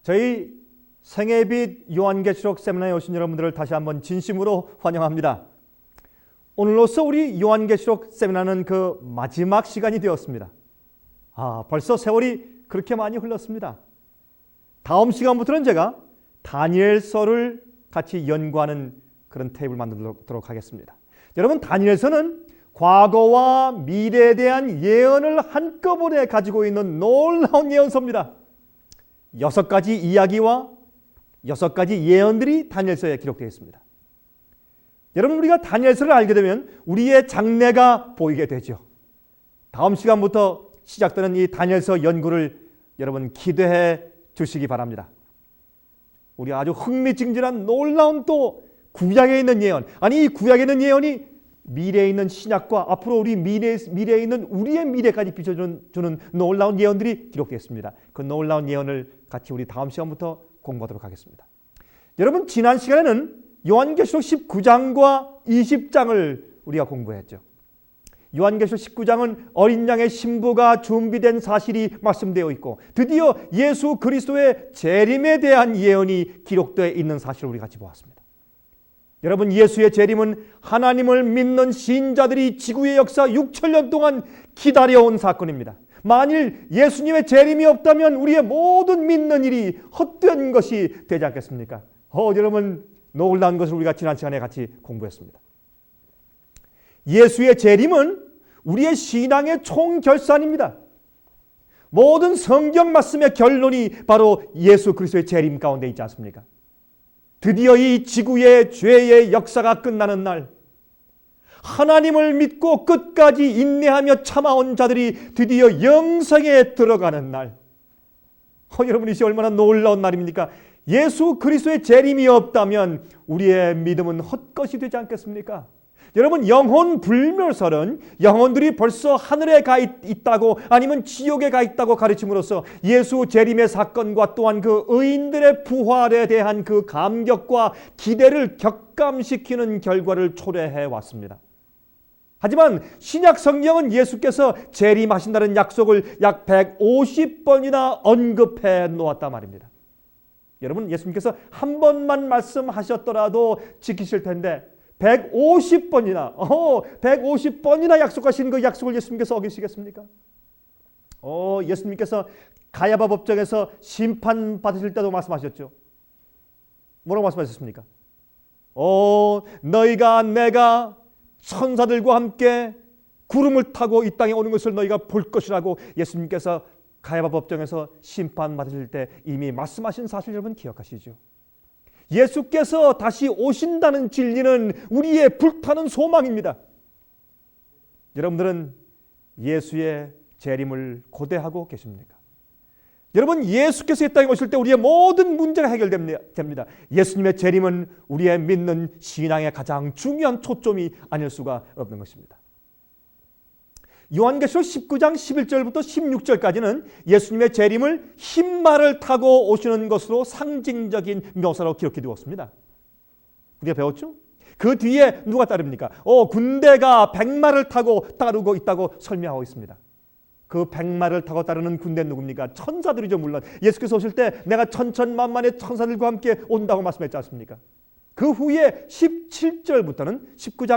저희 생애빛 요한계시록 세미나에 오신 여러분들을 다시 한번 진심으로 환영합니다. 오늘로써 우리 요한계시록 세미나는 그 마지막 시간이 되었습니다. 벌써 세월이 그렇게 많이 흘렀습니다. 다음 시간부터는 제가 다니엘서를 같이 연구하는 그런 테이블 만들도록 하겠습니다. 여러분, 다니엘서는 과거와 미래에 대한 예언을 한꺼번에 가지고 있는 놀라운 예언서입니다. 6가지 이야기와 6가지 예언들이 다니엘서에 기록되어 있습니다. 여러분, 우리가 다니엘서를 알게 되면 우리의 장래가 보이게 되죠. 다음 시간부터 시작되는 이 다니엘서 연구를 여러분 기대해 주시기 바랍니다. 우리 아주 흥미진진한 놀라운 또 구약에 있는 예언, 아니 이 구약에 있는 예언이 미래에 있는 신약과 앞으로 우리 미래에 있는 우리의 미래까지 비춰주는 놀라운 예언들이 기록되어 있습니다. 그 놀라운 예언을 같이 우리 다음 시간부터 공부하도록 하겠습니다. 여러분, 지난 시간에는 요한계시록 19장과 20장을 우리가 공부했죠. 요한계시록 19장은 어린 양의 신부가 준비된 사실이 말씀되어 있고 드디어 예수 그리스도의 재림에 대한 예언이 기록되어 있는 사실을 우리 같이 보았습니다. 여러분, 예수의 재림은 하나님을 믿는 신자들이 지구의 역사 6천년 동안 기다려온 사건입니다. 만일 예수님의 재림이 없다면 우리의 모든 믿는 일이 헛된 것이 되지 않겠습니까? 여러분, 놀라운 것을 우리가 지난 시간에 같이 공부했습니다. 예수의 재림은 우리의 신앙의 총결산입니다. 모든 성경 말씀의 결론이 바로 예수 그리스도의 재림 가운데 있지 않습니까? 드디어 이 지구의 죄의 역사가 끝나는 날, 하나님을 믿고 끝까지 인내하며 참아온 자들이 드디어 영생에 들어가는 날. 여러분, 이것이 얼마나 놀라운 날입니까? 예수 그리스도의 재림이 없다면 우리의 믿음은 헛것이 되지 않겠습니까? 여러분, 영혼 불멸설은 영혼들이 벌써 하늘에 가 있다고 아니면 지옥에 가 있다고 가르침으로써 예수 재림의 사건과 또한 그 의인들의 부활에 대한 그 감격과 기대를 격감시키는 결과를 초래해 왔습니다. 하지만 신약 성경은 예수께서 재림하신다는 약속을 약 150번이나 언급해 놓았단 말입니다. 여러분, 예수님께서 한 번만 말씀하셨더라도 지키실 텐데 150번이나 약속하신 그 약속을 예수님께서 어기시겠습니까? 예수님께서 가야바 법정에서 심판받으실 때도 말씀하셨죠. 뭐라고 말씀하셨습니까? 너희가 내가 천사들과 함께 구름을 타고 이 땅에 오는 것을 너희가 볼 것이라고 예수님께서 가야바 법정에서 심판받으실 때 이미 말씀하신 사실 여러분 기억하시죠? 예수께서 다시 오신다는 진리는 우리의 불타는 소망입니다. 여러분들은 예수의 재림을 고대하고 계십니까? 여러분, 예수께서 이 땅에 오실 때 우리의 모든 문제가 해결됩니다. 예수님의 재림은 우리의 믿는 신앙의 가장 중요한 초점이 아닐 수가 없는 것입니다. 요한계시록 19장 11절부터 16절까지는 예수님의 재림을 흰말을 타고 오시는 것으로 상징적인 묘사로 기록해 두었습니다. 우리가 배웠죠? 그 뒤에 누가 따릅니까? 군대가 백마를 타고 따르고 있다고 설명하고 있습니다. 그 백마를 타고 따르는 군대는 누굽니까? 천사들이죠. 물론 예수께서 오실 때 내가 천천만만의 천사들과 함께 온다고 말씀했지 않습니까? 그 후에 19장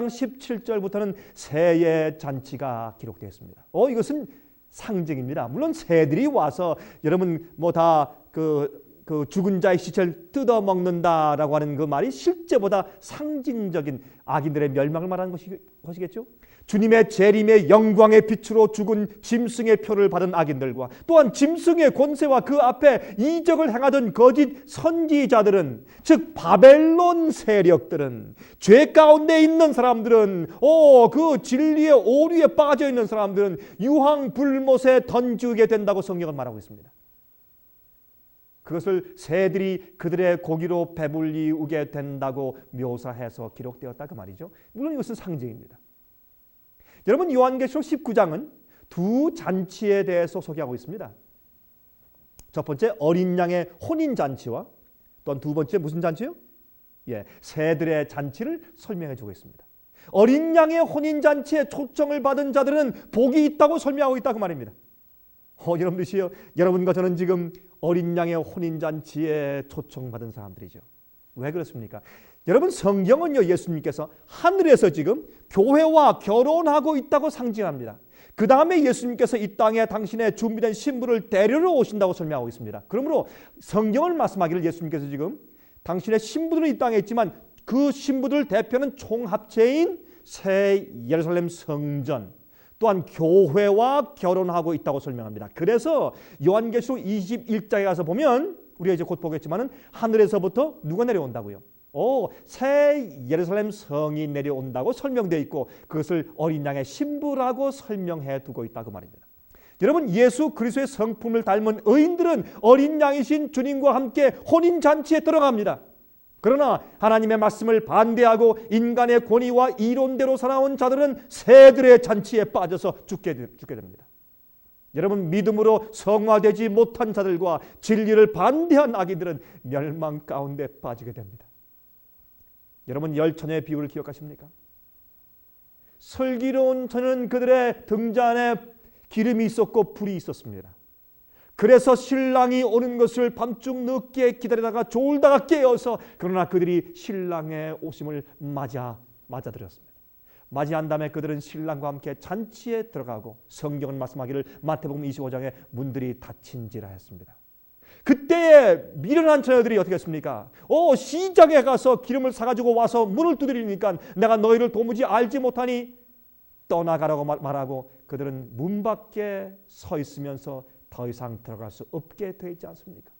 17절부터는 새의 잔치가 기록되어 있습니다. 이것은 상징입니다. 물론 새들이 와서 여러분 그 죽은 자의 시체를 뜯어 먹는다라고 하는 그 말이 실제보다 상징적인 악인들의 멸망을 말하는 것이겠죠. 주님의 재림의 영광의 빛으로 죽은 짐승의 표를 받은 악인들과 또한 짐승의 권세와 그 앞에 이적을 행하던 거짓 선지자들은, 즉 바벨론 세력들은, 죄 가운데 있는 사람들은, 그 진리의 오류에 빠져 있는 사람들은 유황 불못에 던지게 된다고 성경은 말하고 있습니다. 그것을 새들이 그들의 고기로 배불리우게 된다고 묘사해서 기록되었다 그 말이죠. 물론 이것은 상징입니다. 여러분, 요한계시록 19장은 두 잔치에 대해서 소개하고 있습니다. 첫 번째, 어린 양의 혼인잔치와 또한 두 번째 무슨 잔치요? 새들의 잔치를 설명해 주고 있습니다. 어린 양의 혼인잔치에 초청을 받은 자들은 복이 있다고 설명하고 있다고 말입니다. 여러분들이시여, 여러분과 저는 지금 어린 양의 혼인잔치에 초청받은 사람들이죠. 왜 그렇습니까? 여러분, 성경은요, 예수님께서 하늘에서 지금 교회와 결혼하고 있다고 상징합니다. 그 다음에 예수님께서 이 땅에 당신의 준비된 신부를 데리러 오신다고 설명하고 있습니다. 그러므로 성경을 말씀하기를 예수님께서 지금 당신의 신부들은 이 땅에 있지만 그 신부들 대표는 총합체인 새 예루살렘 성전, 또한 교회와 결혼하고 있다고 설명합니다. 그래서 요한계시록 21장에 가서 보면 우리가 이제 곧 보겠지만은 하늘에서부터 누가 내려온다고요? 새 예루살렘 성이 내려온다고 설명되어 있고 그것을 어린 양의 신부라고 설명해 두고 있다고 말입니다. 여러분, 예수 그리스도의 성품을 닮은 의인들은 어린 양이신 주님과 함께 혼인잔치에 들어갑니다. 그러나 하나님의 말씀을 반대하고 인간의 권위와 이론대로 살아온 자들은 새들의 잔치에 빠져서 죽게 됩니다. 여러분, 믿음으로 성화되지 못한 자들과 진리를 반대한 악인들은 멸망 가운데 빠지게 됩니다. 여러분, 열처녀의 비유를 기억하십니까? 슬기로운 처녀는 그들의 등잔에 기름이 있었고 불이 있었습니다. 그래서 신랑이 오는 것을 밤중 늦게 기다리다가 졸다가 깨어서, 그러나 그들이 신랑의 오심을 맞아들였습니다. 맞이한 다음에 그들은 신랑과 함께 잔치에 들어가고 성경은 말씀하기를 마태복음 25장에 문들이 닫힌지라 했습니다. 그때에 미련한 처녀들이 어떻게 했습니까? 시장에 가서 기름을 사가지고 와서 문을 두드리니까 내가 너희를 도무지 알지 못하니 떠나가라고 말하고 그들은 문 밖에 서 있으면서 더 이상 들어갈 수 없게 되어 있지 않습니까?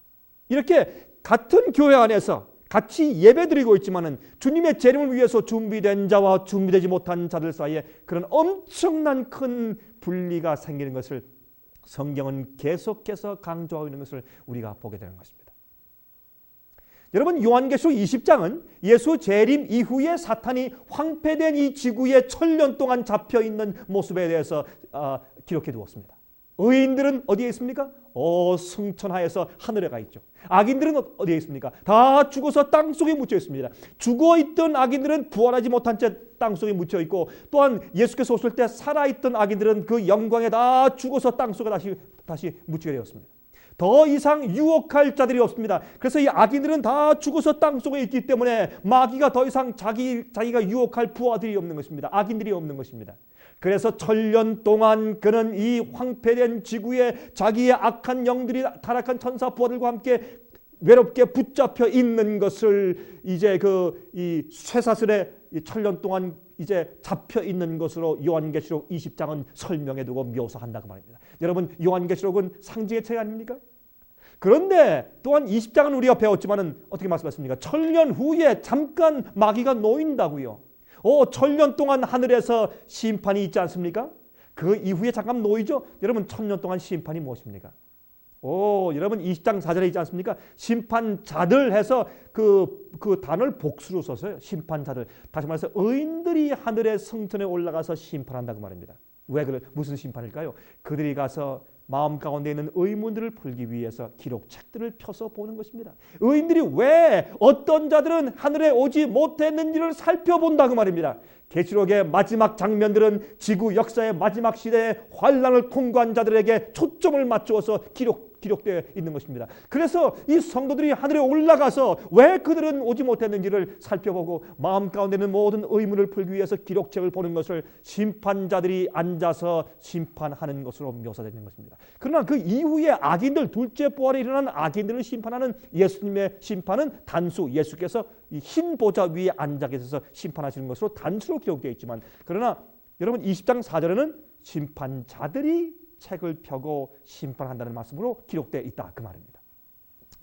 이렇게 같은 교회 안에서 같이 예배드리고 있지만은 주님의 재림을 위해서 준비된 자와 준비되지 못한 자들 사이에 그런 엄청난 큰 분리가 생기는 것을 성경은 계속해서 강조하고 있는 것을 우리가 보게 되는 것입니다. 여러분, 요한계시록 20장은 예수 재림 이후에 사탄이 황폐된 이 지구에 1000년 동안 잡혀있는 모습에 대해서 기록해 두었습니다. 의인들은 어디에 있습니까? 승천하여서 하늘에 가 있죠. 악인들은 어디에 있습니까? 다 죽어서 땅속에 묻혀 있습니다. 죽어있던 악인들은 부활하지 못한 채 땅속에 묻혀 있고, 또한 예수께서 오실 때 살아있던 악인들은 그 영광에 다 죽어서 땅속에 다시 묻히게 되었습니다. 더 이상 유혹할 자들이 없습니다. 그래서 이 악인들은 다 죽어서 땅속에 있기 때문에 마귀가 더 이상 자기가 유혹할 부하들이 없는 것입니다. 악인들이 없는 것입니다. 그래서 1000년 동안 그는 이 황폐된 지구에 자기의 악한 영들이 타락한 천사 부하들과 함께 외롭게 붙잡혀 있는 것을 이제 이 쇠사슬에 1000년 동안 이제 잡혀 있는 것으로 요한계시록 20장은 설명해 두고 묘사한다고 말입니다. 여러분, 요한계시록은 상징의 책 아닙니까? 그런데 또한 20장은 우리가 배웠지만은 어떻게 말씀하십니까? 1000년 후에 잠깐 마귀가 놓인다고요. 1000년 동안 하늘에서 심판이 있지 않습니까? 그 이후에 잠깐 놓이죠. 여러분, 1000년 동안 심판이 무엇입니까? 여러분, 20장 4절에 있지 않습니까? 심판자들 해서 그 단어를 복수로 썼어요. 심판자들. 다시 말해서 의인들이 하늘의 성전에 올라가서 심판한다고 말입니다. 무슨 심판일까요? 그들이 가서 마음 가운데 있는 의문들을 풀기 위해서 기록책들을 펴서 보는 것입니다. 의인들이 왜 어떤 자들은 하늘에 오지 못했는지를 살펴본다고 말입니다. 계시록의 마지막 장면들은 지구 역사의 마지막 시대의 환란을 통과한 자들에게 초점을 맞추어서 기록되어 있는 것입니다. 그래서 이 성도들이 하늘에 올라가서 왜 그들은 오지 못했는지를 살펴보고 마음 가운데 있는 모든 의문을 풀기 위해서 기록책을 보는 것을 심판자들이 앉아서 심판하는 것으로 묘사되는 것입니다. 그러나 그 이후에 악인들, 둘째 부활에 일어난 악인들을 심판하는 예수님의 심판은 단수, 예수께서 이 흰 보좌 위에 앉아 계셔서 심판하시는 것으로 단수로 기록되어 있지만, 그러나 여러분 20장 4절에는 심판자들이 책을 펴고 심판한다는 말씀으로 기록되어 있다, 그 말입니다.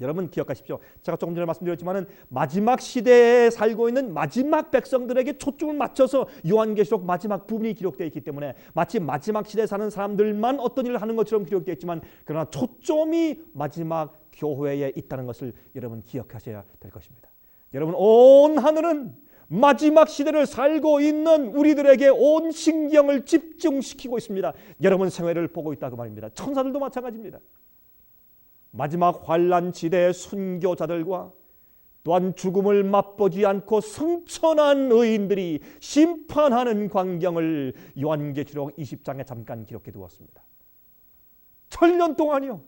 여러분 기억하십시오. 제가 조금 전에 말씀드렸지만은 마지막 시대에 살고 있는 마지막 백성들에게 초점을 맞춰서 요한계시록 마지막 부분이 기록되어 있기 때문에 마치 마지막 시대에 사는 사람들만 어떤 일을 하는 것처럼 기록되어 있지만, 그러나 초점이 마지막 교회에 있다는 것을 여러분 기억하셔야 될 것입니다. 여러분, 온 하늘은 마지막 시대를 살고 있는 우리들에게 온 신경을 집중시키고 있습니다. 여러분 생애를 보고 있다고 말입니다. 천사들도 마찬가지입니다. 마지막 환란 시대의 순교자들과 또한 죽음을 맛보지 않고 승천한 의인들이 심판하는 광경을 요한계시록 20장에 잠깐 기록해 두었습니다. 1000년 동안이요.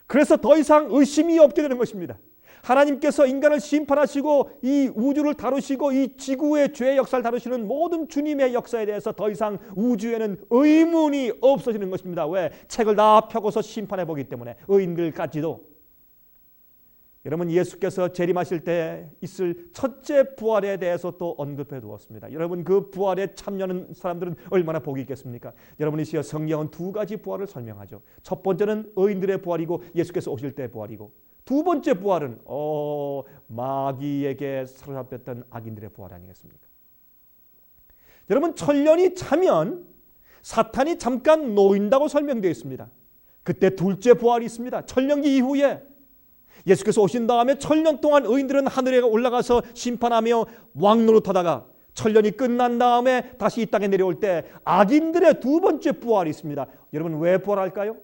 그래서 더 이상 의심이 없게 되는 것입니다. 하나님께서 인간을 심판하시고 이 우주를 다루시고 이 지구의 죄의 역사를 다루시는 모든 주님의 역사에 대해서 더 이상 우주에는 의문이 없어지는 것입니다. 왜? 책을 다 펴고서 심판해 보기 때문에 의인들까지도. 여러분, 예수께서 재림하실 때 있을 첫째 부활에 대해서 또 언급해 두었습니다. 여러분, 그 부활에 참여하는 사람들은 얼마나 복이 있겠습니까? 여러분이 시어 성경은 두 가지 부활을 설명하죠. 첫 번째는 의인들의 부활이고 예수께서 오실 때의 부활이고, 두 번째 부활은 마귀에게 사로잡혔던 악인들의 부활 아니겠습니까? 여러분, 천년이 차면 사탄이 잠깐 놓인다고 설명되어 있습니다. 그때 둘째 부활이 있습니다. 천년기 이후에 예수께서 오신 다음에 천년 동안 의인들은 하늘에 올라가서 심판하며 왕노릇하다가 천년이 끝난 다음에 다시 이 땅에 내려올 때 악인들의 두 번째 부활이 있습니다. 여러분, 왜 부활할까요?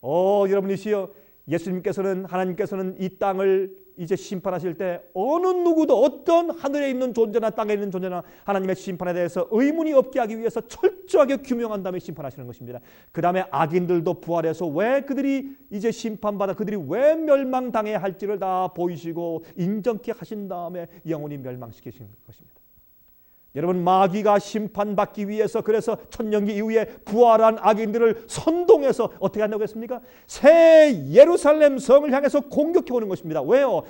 여러분이시여, 예수님께서는, 하나님께서는 이 땅을 이제 심판하실 때 어느 누구도 어떤 하늘에 있는 존재나 땅에 있는 존재나 하나님의 심판에 대해서 의문이 없게 하기 위해서 철저하게 규명한 다음에 심판하시는 것입니다. 그 다음에 악인들도 부활해서 왜 그들이 이제 심판받아 그들이 왜 멸망당해야 할지를 다 보이시고 인정케 하신 다음에 영원히 멸망시키신 것입니다. 여러분, 마귀가 심판받기 위해서 그래서 천년기 이후에 부활한 악인들을 선동해서 어떻게 한다고 했습니까? 새 예루살렘 성을 향해서 공격해 오는 것입니다. 왜요?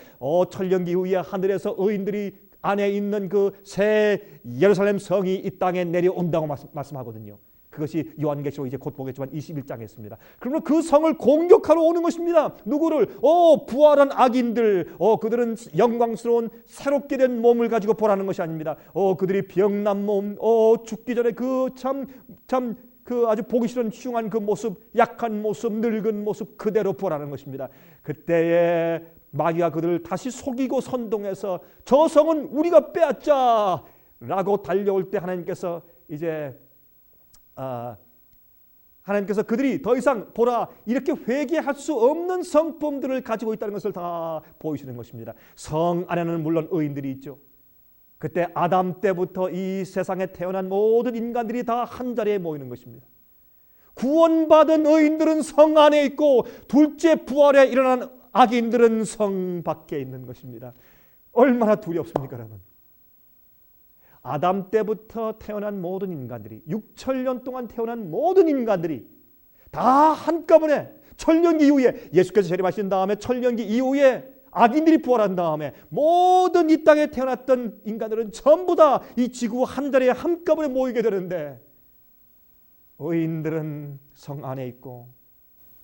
천년기 이후에 하늘에서 의인들이 안에 있는 그 새 예루살렘 성이 이 땅에 내려온다고 말씀하거든요. 그것이 요한계시록 이제 곧 보겠지만 21장에 있습니다. 그러면 그 성을 공격하러 오는 것입니다. 누구를? 부활한 악인들. 그들은 영광스러운 새롭게 된 몸을 가지고 보라는 것이 아닙니다. 그들이 병난 몸, 죽기 전에 그 아주 보기 싫은 흉한 그 모습, 약한 모습, 늙은 모습 그대로 보라는 것입니다. 그때에 마귀가 그들을 다시 속이고 선동해서 저 성은 우리가 빼앗자라고 달려올 때 하나님께서 이제 하나님께서 그들이 더 이상 보라 이렇게 회개할 수 없는 성품들을 가지고 있다는 것을 다 보이시는 것입니다. 성 안에는 물론 의인들이 있죠. 그때 아담 때부터 이 세상에 태어난 모든 인간들이 다 한자리에 모이는 것입니다. 구원받은 의인들은 성 안에 있고 둘째 부활에 일어난 악인들은 성 밖에 있는 것입니다. 얼마나 두렵습니까, 여러분? 아담 때부터 태어난 모든 인간들이 6천년 동안 태어난 모든 인간들이 다 한꺼번에 천년기 이후에 예수께서 재림하신 다음에 천년기 이후에 악인들이 부활한 다음에 모든 이 땅에 태어났던 인간들은 전부 다 이 지구 한자리에 한꺼번에 모이게 되는데 의인들은 성 안에 있고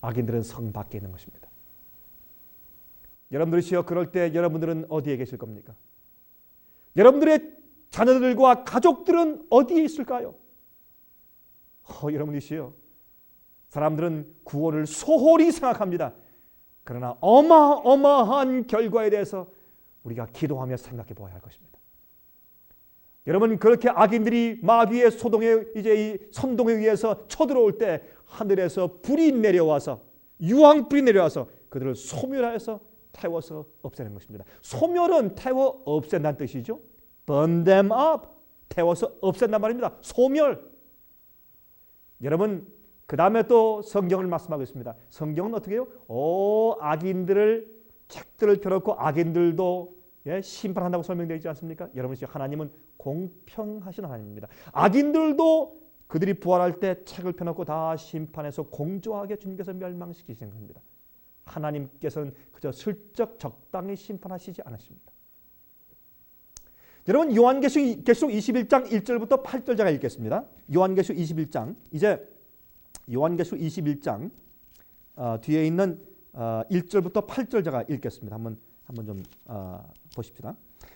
악인들은 성 밖에 있는 것입니다. 여러분들이시여, 그럴 때 여러분들은 어디에 계실 겁니까? 여러분들의 자녀들과 가족들은 어디에 있을까요? 여러분이시여, 사람들은 구원을 소홀히 생각합니다. 그러나 어마어마한 결과에 대해서 우리가 기도하며 생각해 보아야 할 것입니다. 여러분, 그렇게 악인들이 마귀의 선동에 의해서 쳐들어올 때 하늘에서 불이 내려와서 유황불이 내려와서 그들을 소멸하여서 태워서 없애는 것입니다. 소멸은 태워 없앤다는 뜻이죠. Burn them up. 태워서 없앤단 말입니다. 소멸. 여러분, 그 다음에 또 성경을 말씀하고 있습니다. 성경은 어떻게 해요? 악인들을 책들을 펴놓고 악인들도 심판한다고 설명되어 있지 않습니까? 여러분, 하나님은 공평하신 하나님입니다. 악인들도 그들이 부활할 때 책을 펴놓고 다 심판해서 공정하게 주님께서 멸망시키시는 겁니다. 하나님께서는 그저 슬쩍 적당히 심판하시지 않으십니다. 여러분, 요한계시록 21장 1절부터 8절 제가 읽겠습니다. 요한계시록 21장, 이제 요한계시록 21장 뒤에 있는 1절부터 8절 제가 읽겠습니다. 한번 좀 보십시다.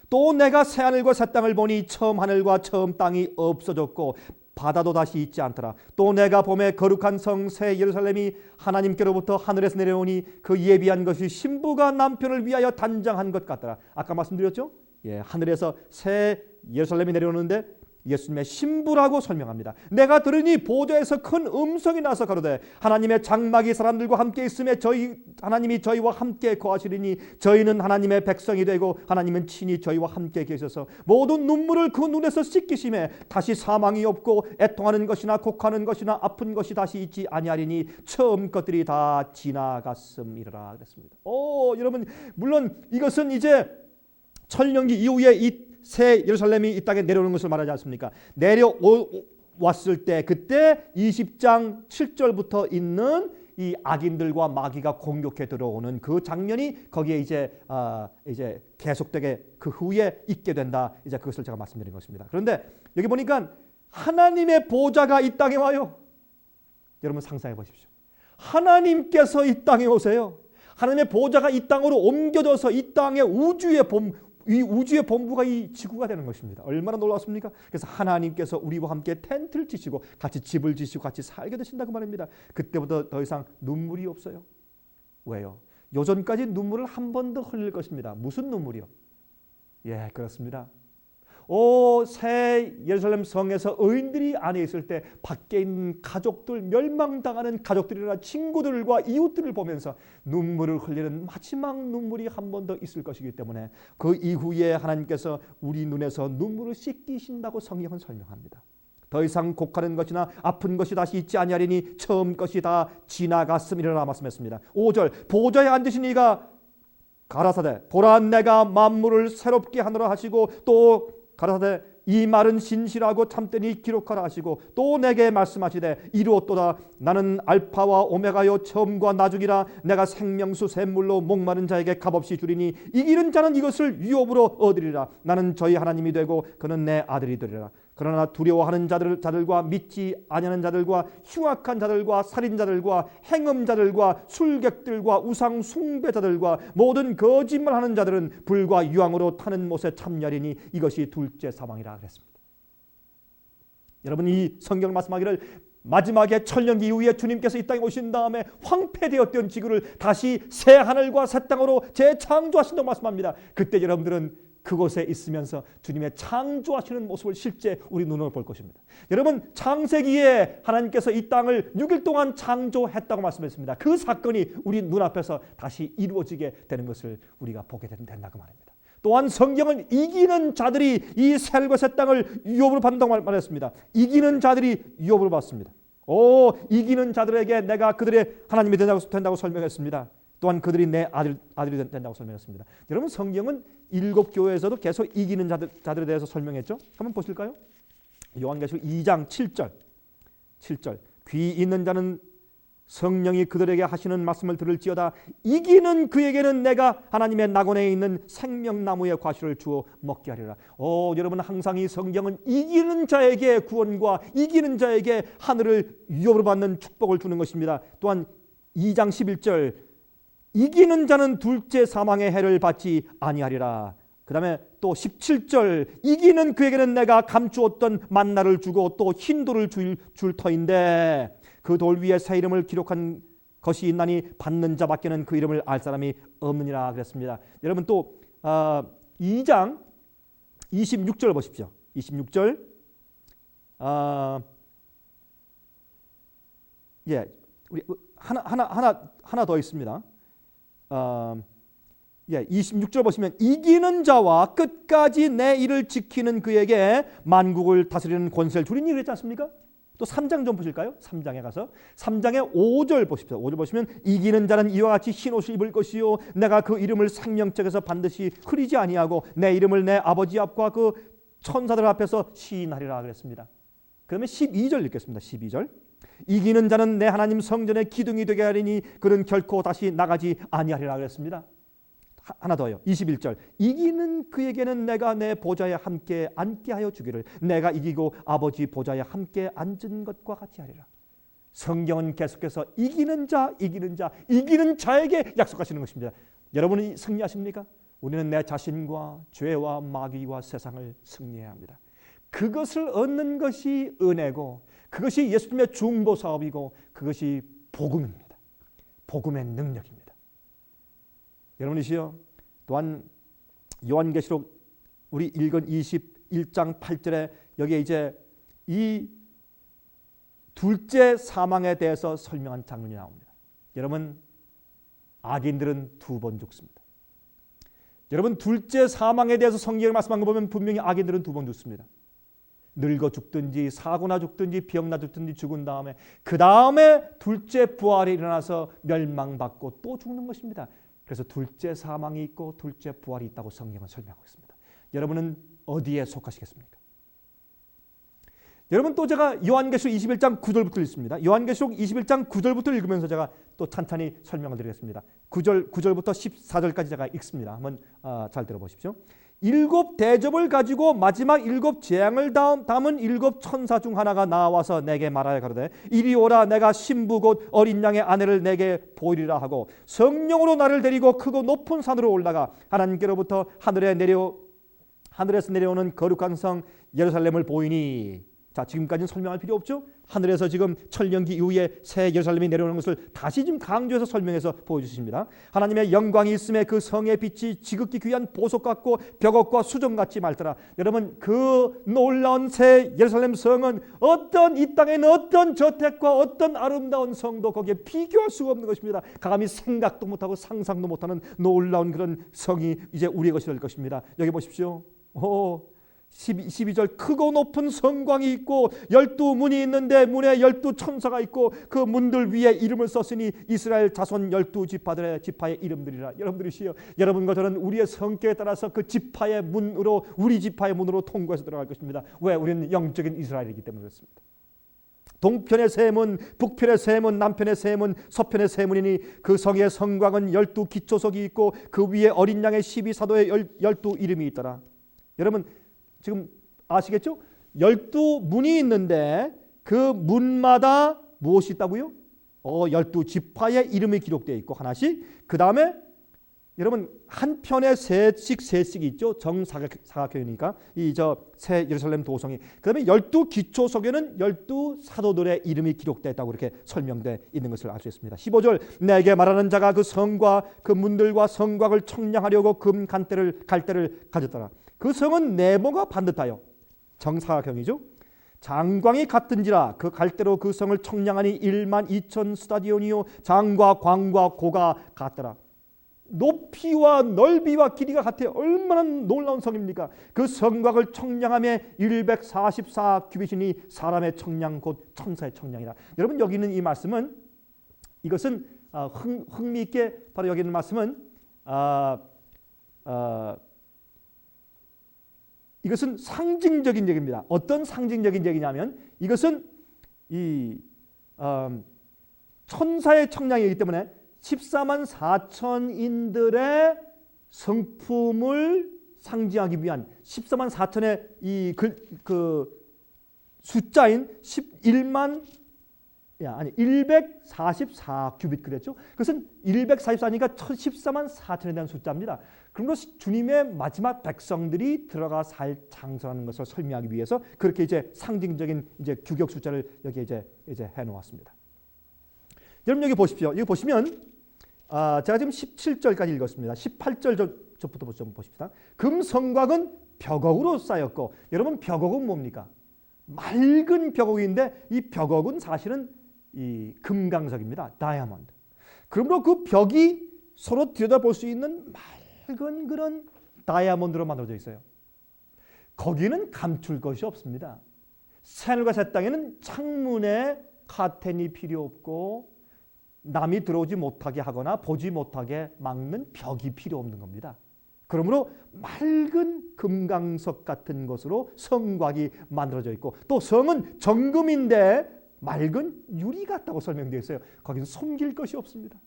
또 내가 새 하늘과 새 땅을 보니 처음 하늘과 처음 땅이 없어졌고 바다도 다시 있지 않더라. 또 내가 봄에 거룩한 성 새 예루살렘이 하나님께로부터 하늘에서 내려오니 그 예비한 것이 신부가 남편을 위하여 단장한 것 같더라. 아까 말씀드렸죠? 하늘에서 새 예루살렘이 내려오는데 예수님의 신부라고 설명합니다. 내가 들으니 보좌에서 큰 음성이 나서 가로되 하나님의 장막이 사람들과 함께 있음에 하나님이 저희와 함께 거하시리니 저희는 하나님의 백성이 되고 하나님은 친히 저희와 함께 계셔서 모든 눈물을 그 눈에서 씻기심에 다시 사망이 없고 애통하는 것이나 곡하는 것이나 아픈 것이 다시 있지 아니하리니 처음 것들이 다 지나갔음이라 그랬습니다. 여러분, 물론 이것은 이제 천년기 이후에 이 새 예루살렘이 이 땅에 내려오는 것을 말하지 않습니까? 내려왔을 때 그때 20장 7절부터 있는 이 악인들과 마귀가 공격해 들어오는 그 장면이 거기에 이제 계속되게 그 후에 있게 된다. 이제 그것을 제가 말씀드린 것입니다. 그런데 여기 보니까 하나님의 보좌가 이 땅에 와요. 여러분 상상해 보십시오. 하나님께서 이 땅에 오세요. 하나님의 보좌가 이 땅으로 옮겨져서 이 땅의 이 우주의 본부가 이 지구가 되는 것입니다. 얼마나 놀랍습니까? 그래서 하나님께서 우리와 함께 텐트를 치시고 같이 집을 지시고 같이 살게 되신다고 말입니다. 그때부터 더 이상 눈물이 없어요. 왜요? 요전까지 눈물을 한 번 더 흘릴 것입니다. 무슨 눈물이요? 예, 그렇습니다. 새 예루살렘 성에서 의인들이 안에 있을 때 밖에 있는 가족들, 멸망당하는 가족들이나 친구들과 이웃들을 보면서 눈물을 흘리는 마지막 눈물이 한 번 더 있을 것이기 때문에 그 이후에 하나님께서 우리 눈에서 눈물을 씻기신다고 성경은 설명합니다. 더 이상 곡하는 것이나 아픈 것이 다시 있지 아니하리니 처음 것이 다 지나갔음이라 말씀했습니다. 5절 보좌에 앉으신 이가 가라사대 보라 내가 만물을 새롭게 하노라 하시고 또 가라사대 이 말은 진실하고 참되니 기록하라 하시고 또 내게 말씀하시되 이루었도다 나는 알파와 오메가요 처음과 나중이라 내가 생명수 샘물로 목마른 자에게 값없이 주리니 이기는 자는 이것을 유업으로 얻으리라 나는 저희 하나님이 되고 그는 내 아들이 되리라 그러나 두려워하는 자들과 믿지 아니하는 자들과 흉악한 자들과 살인자들과 행음자들과 술객들과 우상 숭배자들과 모든 거짓말하는 자들은 불과 유황으로 타는 못에 참여하리니 이것이 둘째 사망이라 그랬습니다. 여러분 이 성경 말씀하기를 마지막에 천년기 이후에 주님께서 이 땅에 오신 다음에 황폐되었던 지구를 다시 새 하늘과 새 땅으로 재창조하신다고 말씀합니다. 그때 여러분들은 그곳에 있으면서 주님의 창조하시는 모습을 실제 우리 눈으로 볼 것입니다. 여러분 창세기에 하나님께서 이 땅을 6일 동안 창조했다고 말씀했습니다. 그 사건이 우리 눈앞에서 다시 이루어지게 되는 것을 우리가 보게 된다고 말입니다. 또한 성경은 이기는 자들이 이 새 새 땅을 유업으로 받는다고 말했습니다. 이기는 자들이 유업으로 받습니다. 이기는 자들에게 내가 그들의 하나님이 된다고 설명했습니다. 또한 그들이 내 아들이 된다고 설명했습니다. 여러분 성경은 7교회에서도 계속 이기는 자들에 대해서 설명했죠. 한번 보실까요? 요한계시록 2장 7절 귀 있는 자는 성령이 그들에게 하시는 말씀을 들을지어다 이기는 그에게는 내가 하나님의 낙원에 있는 생명나무의 과실을 주어 먹게 하리라. 여러분 항상 이 성경은 이기는 자에게 구원과 이기는 자에게 하늘을 유업으로 받는 축복을 주는 것입니다. 또한 2장 11절 이기는 자는 둘째 사망의 해를 받지 아니하리라. 그 다음에 또 17절 이기는 그에게는 내가 감추었던 만나를 주고 또 흰 돌을 줄 터인데 그 돌 위에 새 이름을 기록한 것이 있나니 받는 자밖에는 그 이름을 알 사람이 없느니라 그랬습니다. 여러분 또 2장 26절 보십시오. 26절 우리 하나 더 있습니다. 26절 보시면 이기는 자와 끝까지 내 일을 지키는 그에게 만국을 다스리는 권세를 주리니 그랬지 않습니까? 또 3장 좀 보실까요? 3장에 가서 3장의 5절 보십시오. 5절 보시면 이기는 자는 이와 같이 흰 옷을 입을 것이요 내가 그 이름을 생명책에서 반드시 흐리지 아니하고 내 이름을 내 아버지 앞과 그 천사들 앞에서 시인하리라 그랬습니다. 그러면 12절 읽겠습니다. 12절 이기는 자는 내 하나님 성전의 기둥이 되게 하리니 그는 결코 다시 나가지 아니하리라 그랬습니다. 하나 더요. 21절 이기는 그에게는 내가 내 보좌에 함께 앉게 하여 주기를 내가 이기고 아버지 보좌에 함께 앉은 것과 같이 하리라. 성경은 계속해서 이기는 자에게 약속하시는 것입니다. 여러분이 승리하십니까? 우리는 내 자신과 죄와 마귀와 세상을 승리해야 합니다. 그것을 얻는 것이 은혜고 그것이 예수님의 중보사업이고 그것이 복음입니다. 복음의 능력입니다. 여러분이시여 또한 요한계시록 우리 읽은 21장 8절에 여기에 이제 이 둘째 사망에 대해서 설명한 장면이 나옵니다. 여러분, 악인들은 2번 죽습니다. 여러분, 둘째 사망에 대해서 성경에 말씀한 거 보면 분명히 악인들은 2번 죽습니다. 늙어 죽든지 사고나 죽든지 병나 죽든지 죽은 다음에 그 다음에 둘째 부활이 일어나서 멸망받고 또 죽는 것입니다. 그래서 둘째 사망이 있고 둘째 부활이 있다고 성경은 설명하고 있습니다. 여러분은 어디에 속하시겠습니까? 여러분, 또 제가 요한계시록 21장 9절부터 읽습니다. 요한계시록 21장 9절부터 읽으면서 제가 또 찬찬히 설명을 드리겠습니다. 9절부터 14절까지 제가 읽습니다. 한번 잘 들어보십시오. 7 대접을 가지고 마지막 7 재앙을 담은 7 천사 중 하나가 나와서 내게 말하여 가로되 이리 오라. 내가 신부 곧 어린 양의 아내를 내게 보이리라 하고 성령으로 나를 데리고 크고 높은 산으로 올라가 하나님께로부터 하늘에서 내려오는 거룩한 성 예루살렘을 보이니. 자, 지금까지는 설명할 필요 없죠. 하늘에서 지금 천년기 이후에 새 예루살렘이 내려오는 것을 다시 지금 강조해서 설명해서 보여주십니다. 하나님의 영광이 있음에 그 성의 빛이 지극히 귀한 보석 같고 벽옥과 수정같이 맑더라. 여러분, 그 놀라운 새 예루살렘 성은 이 땅에 있는 어떤 저택과 어떤 아름다운 성도 거기에 비교할 수가 없는 것입니다. 감히 생각도 못하고 상상도 못하는 놀라운 그런 성이 이제 우리의 것이 될 것입니다. 여기 보십시오. 12절 크고 높은 성광이 있고 12문이 있는데 문에 12천사가 있고 그 문들 위에 이름을 썼으니 이스라엘 자손 12지파들의 지파의 이름들이라. 여러분들이시여, 여러분과 저는 우리의 성격에 따라서 그 지파의 문으로, 우리 지파의 문으로 통과해서 들어갈 것입니다. 왜? 우리는 영적인 이스라엘이기 때문에 그렇습니다. 동편의 세 문, 북편의 세 문, 남편의 세 문, 서편의 세 문이니 그 성의 성곽은 12 기초석이 있고 그 위에 어린 양의 12사도의 12 이름이 있더라. 여러분, 지금 아시겠죠? 12문이 있는데 그 문마다 무엇이 있다고요? 12지파의 이름이 기록되어 있고 하나씩. 그 다음에 여러분, 한 편에 세씩 있죠. 정사각형이니까 이 새 예루살렘 도성이. 그 다음에 12기초석에는 12사도들의 이름이 기록되어 있다고 이렇게 설명되어 있는 것을 알 수 있습니다. 15절 내게 말하는 자가 그 성과 그 문들과 성곽을 청량하려고 금 갈대를 가졌더라. 그 성은 네모가 반듯하여 정사각형이죠. 장광이 같은지라 그 갈대로 그 성을 청량하니 1만 2천 스타디온이요 장과 광과 고가 같더라. 높이와 넓이와 길이가 같아요. 얼마나 놀라운 성입니까? 그 성곽을 청량함에 144 규빗이니 사람의 청량 곧 천사의 청량이라. 여러분, 여기 있는 이 말씀은, 이것은 흥미있게 바로 여기 있는 말씀은 이것은 상징적인 얘기입니다. 어떤 상징적인 얘기냐면 이것은 이 천사의 청량이기 때문에 14만 4천인들의 성품을 상징하기 위한 14만 4천의 이 숫자인 144 규빗 그랬죠. 그것은 144니까 14만 4천에 대한 숫자입니다. 그러므로 주님의 마지막 백성들이 들어가 살 장소라는 것을 설명하기 위해서 그렇게 이제 상징적인 이제 규격 숫자를 여기 이제 해놓았습니다. 여러분, 여기 보십시오. 여기 보시면 제가 지금 17절까지 읽었습니다. 18절부터 좀 보십시다. 금성곽은 벽옥으로 쌓였고, 여러분, 벽옥은 뭡니까? 맑은 벽옥인데 이 벽옥은 사실은 이 금강석입니다. 다이아몬드. 그러므로 그 벽이 서로 들여다볼 수 있는 맑은 그런 다이아몬드로 만들어져 있어요. 거기는 감출 것이 없습니다. 새하늘과 새 땅에는 창문에 카텐이 필요 없고 남이 들어오지 못하게 하거나 보지 못하게 막는 벽이 필요 없는 겁니다. 그러므로 맑은 금강석 같은 것으로 성곽이 만들어져 있고, 또 성은 정금인데 맑은 유리 같다고 설명되어 있어요. 거기는 숨길 것이 없습니다.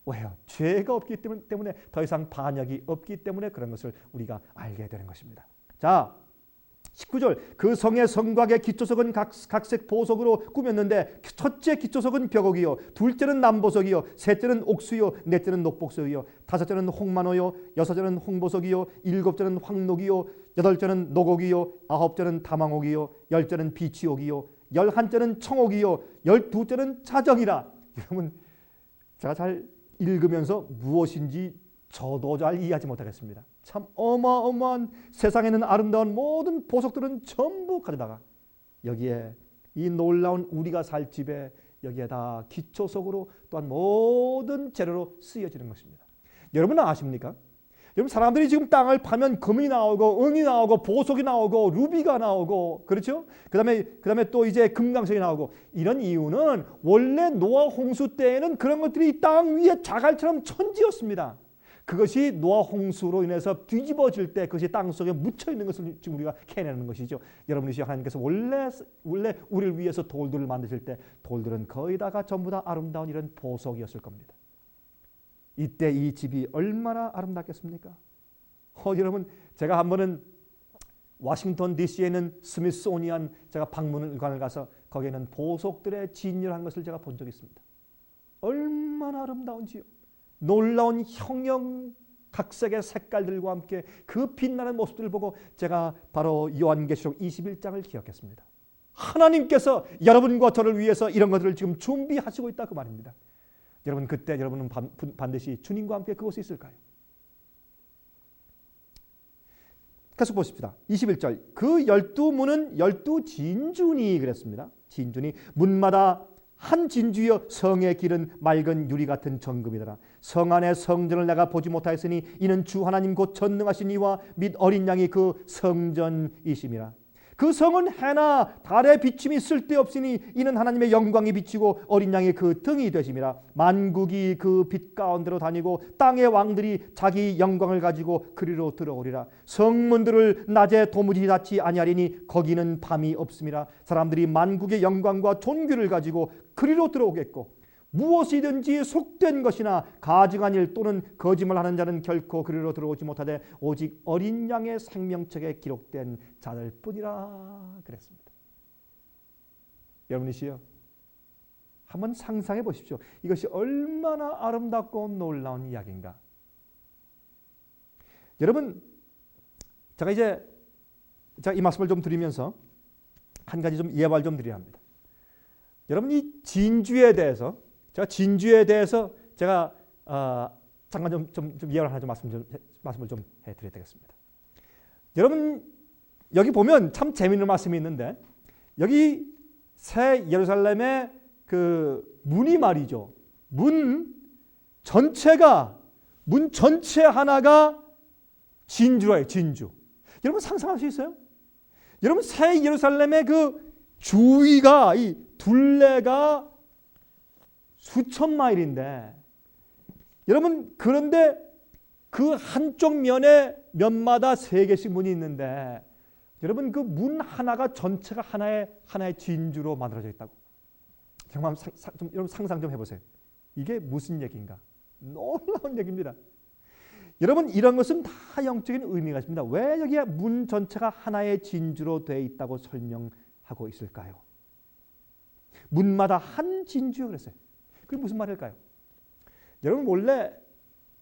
왜요? 죄가 없기 때문에, 더 이상 반역이 없기 때문에 그런 것을 우리가 알게 되는 것입니다. 자, 19절 그 성의 성곽의 기초석은 각색 보석으로 꾸몄는데 첫째 기초석은 벽옥이요, 둘째는 남보석이요, 셋째는 옥수요, 넷째는 녹복석이요, 다섯째는 홍만호요, 여섯째는 홍보석이요, 일곱째는 황록이요, 여덟째는 녹옥이요, 아홉째는 다망옥이요, 열째는 비치옥이요, 열한째는 청옥이요, 열두째는 자정이라. 여러분, 제가 잘 읽으면서 무엇인지 저도 잘 이해하지 못하겠습니다. 참 어마어마한 세상에는 아름다운 모든 보석들은 전부 가져다가 여기에 이 놀라운 우리가 살 집에 여기에 다 기초석으로 또한 모든 재료로 쓰여지는 것입니다. 여러분은 아십니까? 여러분 사람들이 지금 땅을 파면 금이 나오고 은이 나오고 보석이 나오고 루비가 나오고 그렇죠? 그다음에 또 이제 금강석이 나오고 이런 이유는 원래 노아 홍수 때에는 그런 것들이 땅 위에 자갈처럼 천지였습니다. 그것이 노아 홍수로 인해서 뒤집어질 때 그것이 땅 속에 묻혀 있는 것을 지금 우리가 캐내는 것이죠. 여러분이 하나님께서 원래 우리를 위해서 돌들을 만드실 때 돌들은 거의 다가 전부 다 아름다운 이런 보석이었을 겁니다. 이때 이 집이 얼마나 아름답겠습니까? 여러분 제가 한 번은 워싱턴 DC에 있는 스미소니안 제가 박물관을 가서 거기에는 보석들의 진열한 것을 제가 본 적이 있습니다. 얼마나 아름다운지요. 놀라운 형형각색의 색깔들과 함께 그 빛나는 모습들을 보고 제가 바로 요한계시록 21장을 기억했습니다. 하나님께서 여러분과 저를 위해서 이런 것들을 지금 준비하시고 있다 그 말입니다. 여러분 그때 여러분은 반드시 주님과 함께 그곳에 있을까요? 계속 보십시다. 21절 그 12문은 12진주니 그랬습니다. 진주니 문마다 한 진주여 성의 길은 맑은 유리 같은 정금이더라. 성 안의 성전을 내가 보지 못하였으니 이는 주 하나님 곧 전능하신 이와 및 어린 양이 그 성전이심이라. 그 성은 해나 달의 비침이 쓸데없으니 이는 하나님의 영광이 비치고 어린 양이 그 등이 되심이라. 만국이 그 빛 가운데로 다니고 땅의 왕들이 자기 영광을 가지고 그리로 들어오리라. 성문들을 낮에 도무지 닫지 아니하리니 거기는 밤이 없음이라. 사람들이 만국의 영광과 존귀를 가지고 그리로 들어오겠고 무엇이든지 속된 것이나 가증한 일 또는 거짓말하는 자는 결코 그리로 들어오지 못하되 오직 어린 양의 생명책에 기록된 자들 뿐이라 그랬습니다. 여러분이시여 한번 상상해 보십시오. 이것이 얼마나 아름답고 놀라운 이야기인가. 여러분 제가 이 말씀을 좀 드리면서 한 가지 좀 예발 좀 드려야 합니다. 여러분 이 진주에 대해서 제가 잠깐 좀 예언 하나 좀 말씀을 좀 해드려야 되겠습니다. 여러분 여기 보면 참 재미있는 말씀이 있는데 여기 새 예루살렘의 그 문이 말이죠. 문 전체 하나가 진주라요. 진주. 여러분 상상할 수 있어요? 여러분 새 예루살렘의 그 주위가 이 둘레가 수천 마일인데 여러분 그런데 그 한쪽 면마다 3개씩 문이 있는데 여러분 그 문 하나가 전체가 하나의 진주로 만들어져 있다고. 정말 여러분 상상 좀 해보세요. 이게 무슨 얘기인가? 놀라운 얘기입니다. 여러분 이런 것은 다 영적인 의미가 있습니다. 왜 여기에 문 전체가 하나의 진주로 되어 있다고 설명하고 있을까요? 문마다 한 진주 그랬어요. 그게 무슨 말일까요? 여러분 원래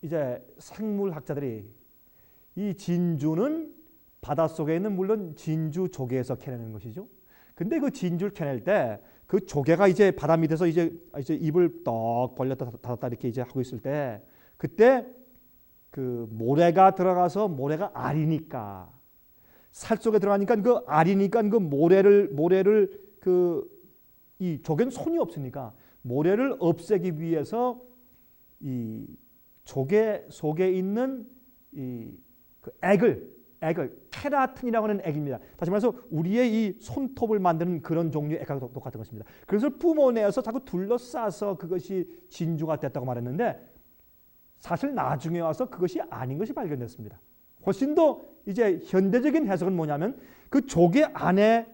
이제 생물학자들이 이 진주는 바닷속에 있는 물론 진주 조개에서 캐내는 것이죠. 근데 그 진주를 캐낼 때 그 조개가 이제 바다 밑에서 이제 입을 떡 벌렸다 닫았다 이렇게 이제 하고 있을 때 그때 그 모래가 들어가서 모래가 알이니까 살 속에 들어가니까 그 알이니까 그 모래를 이 조개는 손이 없으니까 모래를 없애기 위해서 이 조개 속에 있는 그 액을 케라틴이라고 하는 액입니다. 다시 말해서 우리의 이 손톱을 만드는 그런 종류의 액과 똑같은 것입니다. 그래서 뿜어내서 자꾸 둘러싸서 그것이 진주가 됐다고 말했는데 사실 나중에 와서 그것이 아닌 것이 발견됐습니다. 훨씬 더 이제 현대적인 해석은 뭐냐면 그 조개 안에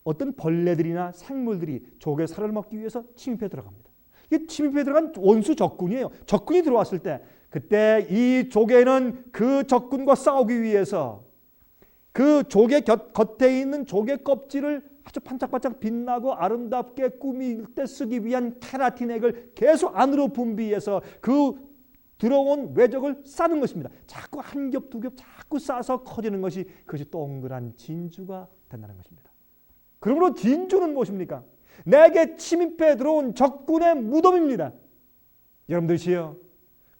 어떤 벌레들이나 생물들이 조개 살을 먹기 위해서 침입해 들어갑니다. 이 침입해 들어간 원수 적군이에요. 적군이 들어왔을 때 그때 이 조개는 그 적군과 싸우기 위해서 그 조개 겉에 있는 조개 껍질을 아주 반짝반짝 빛나고 아름답게 꾸밀 때 쓰기 위한 케라틴 액을 계속 안으로 분비해서 그 들어온 외적을 싸는 것입니다. 자꾸 한 겹 두 겹 자꾸 싸서 커지는 것이 그것이 동그란 진주가 된다는 것입니다. 그러므로 진주는 무엇입니까? 내게 침입해 들어온 적군의 무덤입니다. 여러분들이시여.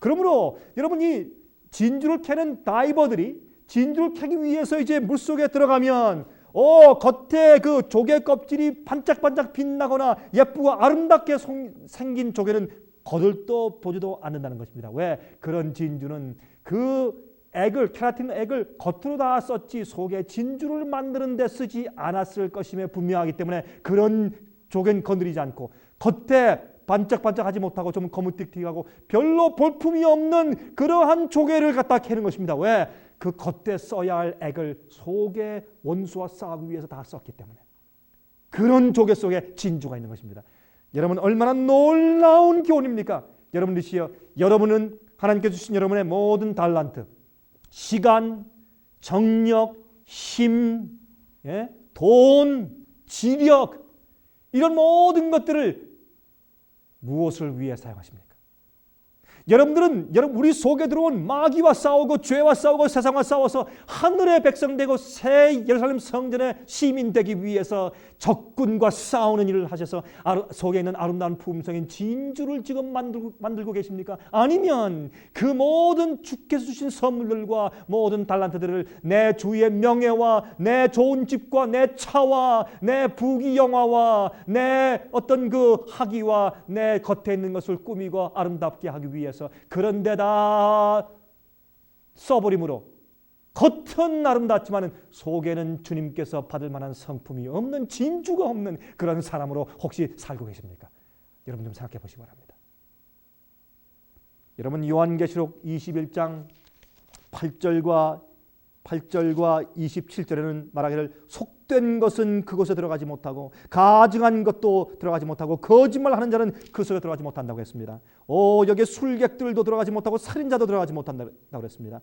그러므로 여러분이 진주를 캐는 다이버들이 진주를 캐기 위해서 이제 물속에 들어가면 겉에 그 조개 껍질이 반짝반짝 빛나거나 예쁘고 아름답게 생긴 조개는 거들떠 보지도 않는다는 것입니다. 왜? 그런 진주는 그 케라틴 액을 겉으로 다 썼지 속에 진주를 만드는 데 쓰지 않았을 것임에 분명하기 때문에 그런 조개는 건드리지 않고 겉에 반짝반짝하지 못하고 좀 거무틱틱하고 별로 볼품이 없는 그러한 조개를 갖다 캐는 것입니다. 왜? 그 겉에 써야 할 액을 속에 원수와 싸우기 위해서 다 썼기 때문에 그런 조개 속에 진주가 있는 것입니다. 여러분 얼마나 놀라운 교훈입니까? 여러분들이시여, 여러분은 하나님께서 주신 여러분의 모든 달란트, 시간, 정력, 힘, 돈, 지력 이런 모든 것들을 무엇을 위해 사용하십니까? 여러분들은 우리 속에 들어온 마귀와 싸우고 죄와 싸우고 세상과 싸워서 하늘의 백성 되고 새 예루살렘 성전의 시민 되기 위해서 적군과 싸우는 일을 하셔서 속에 있는 아름다운 품성인 진주를 지금 만들고 계십니까? 아니면 그 모든 주께서 주신 선물들과 모든 달란트들을 내 주의 명예와 내 좋은 집과 내 차와 내 부귀영화와 내 어떤 그 학위와 내 겉에 있는 것을 꾸미고 아름답게 하기 위해서 그런 데다 써버림으로 겉은 아름답지만 속에는 주님께서 받을 만한 성품이 없는 진주가 없는 그런 사람으로 혹시 살고 계십니까? 여러분 좀 생각해 보시기 바랍니다. 여러분 요한계시록 21장 8절과 27절에는 말하기를 속된 것은 그곳에 들어가지 못하고 가증한 것도 들어가지 못하고 거짓말하는 자는 그 속에 들어가지 못한다고 했습니다. 여기에 술객들도 들어가지 못하고 살인자도 들어가지 못한다고 했습니다.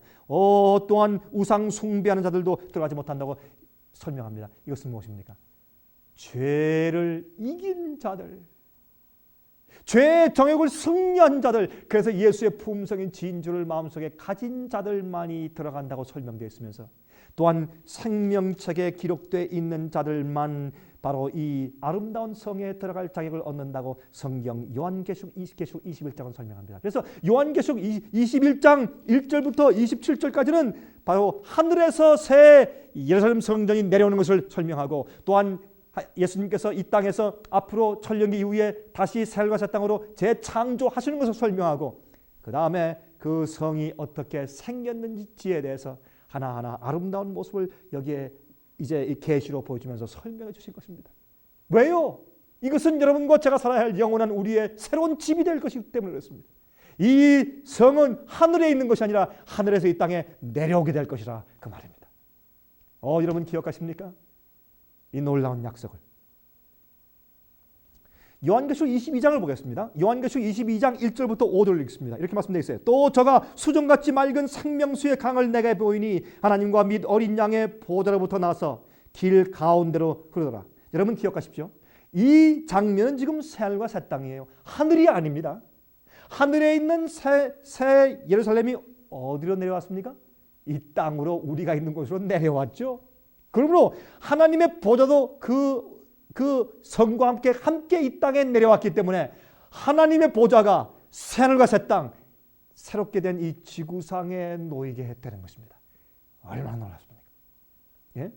또한 우상 숭배하는 자들도 들어가지 못한다고 설명합니다. 이것은 무엇입니까? 죄를 이긴 자들, 죄의 정욕을 승리한 자들, 그래서 예수의 품성인 진주를 마음속에 가진 자들만이 들어간다고 설명되어 있으면서 또한 생명책에 기록되어 있는 자들만 바로 이 아름다운 성에 들어갈 자격을 얻는다고 성경 요한계시록 21장은 설명합니다. 그래서 요한계시록 21장 1절부터 27절까지는 바로 하늘에서 새 예루살렘 성전이 내려오는 것을 설명하고 또한 예수님께서 이 땅에서 앞으로 천년기 이후에 다시 새하늘과 새 땅으로 재창조하시는 것을 설명하고 그 다음에 그 성이 어떻게 생겼는지에 대해서 하나하나 아름다운 모습을 여기에 이제 이 계시로 보여주면서 설명해 주신 것입니다. 왜요? 이것은 여러분과 제가 살아야 할 영원한 우리의 새로운 집이 될 것이기 때문에 그렇습니다. 이 성은 하늘에 있는 것이 아니라 하늘에서 이 땅에 내려오게 될 것이라 그 말입니다. 여러분 기억하십니까? 이 놀라운 약속을. 요한계시록 22장을 보겠습니다. 요한계시록 22장 1절부터 5절을 읽습니다. 이렇게 말씀되어 있어요. 또 저가 수정같이 맑은 생명수의 강을 내게 보이니 하나님과 및 어린 양의 보좌로부터 나서 길 가운데로 흐르더라. 여러분 기억하십시오. 이 장면은 지금 새하늘과 새 땅이에요. 하늘이 아닙니다. 하늘에 있는 새 예루살렘이 어디로 내려왔습니까? 이 땅으로 우리가 있는 곳으로 내려왔죠. 그러므로 하나님의 보좌도 그 성과 함께 이 땅에 내려왔기 때문에 하나님의 보좌가 새하늘과 새 땅, 새롭게 된 이 지구상에 놓이게 되는 것입니다. 얼마나 놀랍습니까? 예?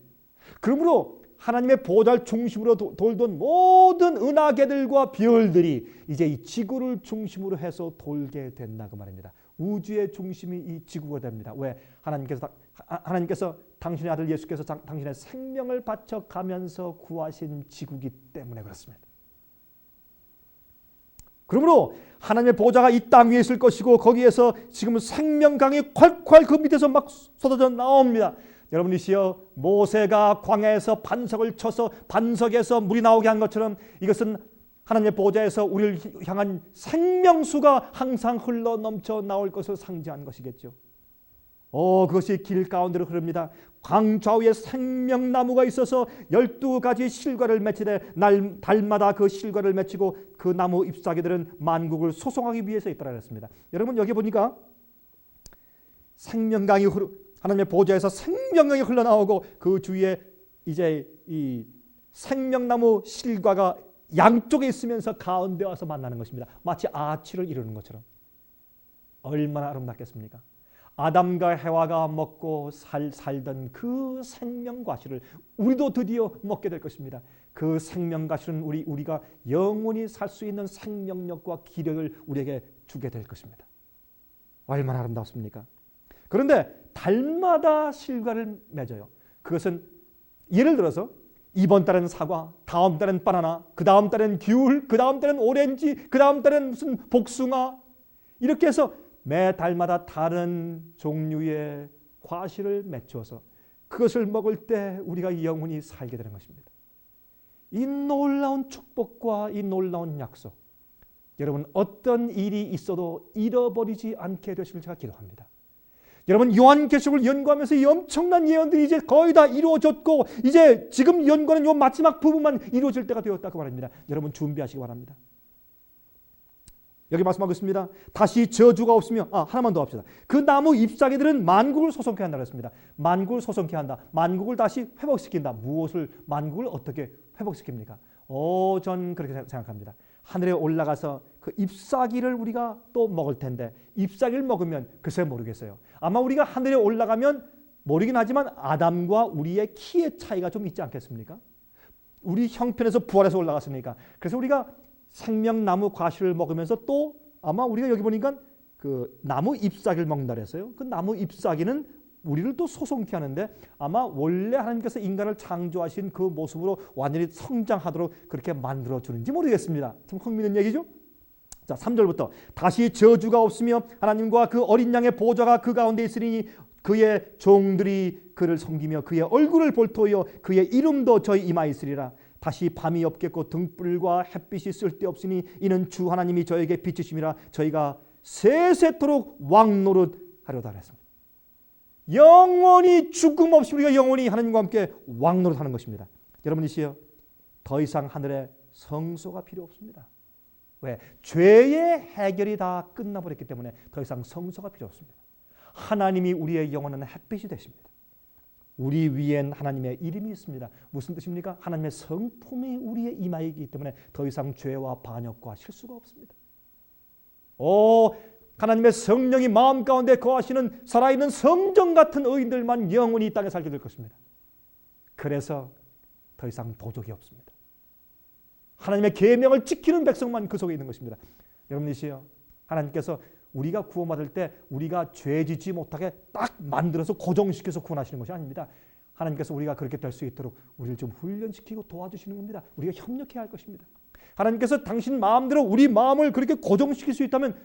그러므로 하나님의 보좌를 중심으로 돌던 모든 은하계들과 별들이 이제 이 지구를 중심으로 해서 돌게 된다 그 말입니다. 우주의 중심이 이 지구가 됩니다. 왜? 하나님께서 당신의 아들 예수께서 당신의 생명을 바쳐가면서 구하신 지구이기 때문에 그렇습니다. 그러므로 하나님의 보좌가 이 땅 위에 있을 것이고 거기에서 지금 생명강이 콸콸 그 밑에서 막 쏟아져 나옵니다. 여러분이시여 모세가 광야에서 반석을 쳐서 반석에서 물이 나오게 한 것처럼 이것은 하나님의 보좌에서 우리를 향한 생명수가 항상 흘러 넘쳐 나올 것을 상징한 것이겠죠. 그것이 길 가운데로 흐릅니다. 강 좌우에 생명나무가 있어서 12가지 실과를 맺히되 달마다 그 실과를 맺히고 그 나무 잎사귀들은 만국을 소송하기 위해서 있더라 그랬습니다. 여러분 여기 보니까 생명강이 하나님의 보좌에서 생명강이 흘러나오고 그 주위에 이제 이 생명나무 실과가 양쪽에 있으면서 가운데 와서 만나는 것입니다. 마치 아치를 이루는 것처럼. 얼마나 아름답겠습니까? 아담과 해와가 먹고 살던 그 생명과실을 우리도 드디어 먹게 될 것입니다. 그 생명과실은 우리가 영원히 살 수 있는 생명력과 기력을 우리에게 주게 될 것입니다. 얼마나 아름답습니까? 그런데 달마다 실과를 맺어요. 그것은 예를 들어서 이번 달엔 사과, 다음 달엔 바나나, 그 다음 달엔 귤, 그 다음 달엔 오렌지, 그 다음 달엔 무슨 복숭아, 이렇게 해서 매 달마다 다른 종류의 과실을 맺혀서 그것을 먹을 때 우리가 영원히 살게 되는 것입니다. 이 놀라운 축복과 이 놀라운 약속, 여러분 어떤 일이 있어도 잃어버리지 않게 되시길 제가 기도합니다. 여러분 요한계시록을 연구하면서 이 엄청난 예언들이 이제 거의 다 이루어졌고 이제 지금 연구하는 요 마지막 부분만 이루어질 때가 되었다고 말합니다. 여러분 준비하시기 바랍니다. 여기 말씀하고 있습니다. 다시 저주가 없으며 하나만 더 합시다. 그 나무 잎사귀들은 만국을 소송케 한다고 했습니다. 만국을 소송케 한다. 만국을 다시 회복시킨다. 무엇을 만국을 어떻게 회복시킵니까? 전 그렇게 생각합니다. 하늘에 올라가서 그 잎사귀를 우리가 또 먹을 텐데 잎사귀를 먹으면 글쎄 모르겠어요. 아마 우리가 하늘에 올라가면 모르긴 하지만 아담과 우리의 키의 차이가 좀 있지 않겠습니까? 우리 형편에서 부활해서 올라갔으니까. 그래서 우리가 생명나무 과실을 먹으면서 또 아마 우리가 여기 보니까 그 나무 잎사귀를 먹는다 그랬어요. 그 나무 잎사귀는 우리를 또 소송케 하는데 아마 원래 하나님께서 인간을 창조하신 그 모습으로 완전히 성장하도록 그렇게 만들어주는지 모르겠습니다. 참 흥미있는 얘기죠. 자, 3절부터 다시 저주가 없으며 하나님과 그 어린 양의 보좌가 그 가운데 있으니 그의 종들이 그를 섬기며 그의 얼굴을 볼 터이요 그의 이름도 저희 이마에 있으리라. 다시 밤이 없겠고 등불과 햇빛이 쓸데없으니 이는 주 하나님이 저에게 비추심이라. 저희가 세세토록 왕노릇하려다 했습니다. 영원히 죽음 없이 우리가 영원히 하나님과 함께 왕노릇하는 것입니다. 여러분이시여 더 이상 하늘에 성소가 필요 없습니다. 왜? 죄의 해결이 다 끝나버렸기 때문에 더 이상 성소가 필요 없습니다. 하나님이 우리의 영원한 햇빛이 되십니다. 우리 위엔 하나님의 이름이 있습니다. 무슨 뜻입니까? 하나님의 성품이 우리의 이마에 있기 때문에 더 이상 죄와 반역과 실수가 없습니다. 하나님의 성령이 마음 가운데 거하시는 살아있는 성전 같은 의인들만 영원히 이 땅에 살게 될 것입니다. 그래서 더 이상 도적이 없습니다. 하나님의 계명을 지키는 백성만 그 속에 있는 것입니다. 여러분이시여 하나님께서 우리가 구원받을 때 우리가 죄짓지 못하게 딱 만들어서 고정시켜서 구원하시는 것이 아닙니다. 하나님께서 우리가 그렇게 될 수 있도록 우리를 좀 훈련시키고 도와주시는 겁니다. 우리가 협력해야 할 것입니다. 하나님께서 당신 마음대로 우리 마음을 그렇게 고정시킬 수 있다면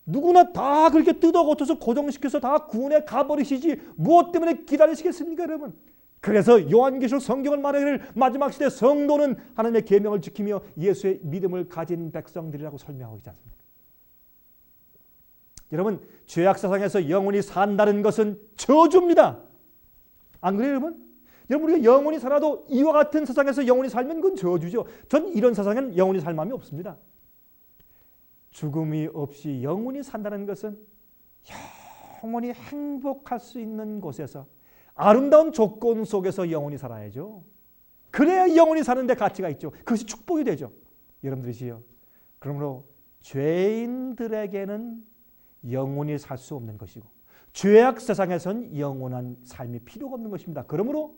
누구나 다 그렇게 뜯어 고쳐서 고정시켜서 다 구원에 가버리시지 무엇 때문에 기다리시겠습니까 여러분? 그래서 요한계시록 성경을 말하기를 마지막 시대 성도는 하나님의 계명을 지키며 예수의 믿음을 가진 백성들이라고 설명하고 있지 않습니까? 여러분 죄악 세상에서 영원히 산다는 것은 저주입니다. 안 그래요 여러분? 여러분 우리가 영원히 살아도 이와 같은 세상에서 영원히 살면 그건 저주죠. 전 이런 세상에는 영원히 살 마음이 없습니다. 죽음이 없이 영원히 산다는 것은 영원히 행복할 수 있는 곳에서 아름다운 조건 속에서 영원히 살아야죠. 그래야 영원히 사는 데 가치가 있죠. 그것이 축복이 되죠. 여러분들이시여 그러므로 죄인들에게는 영원히 살 수 없는 것이고 죄악 세상에선 영원한 삶이 필요가 없는 것입니다. 그러므로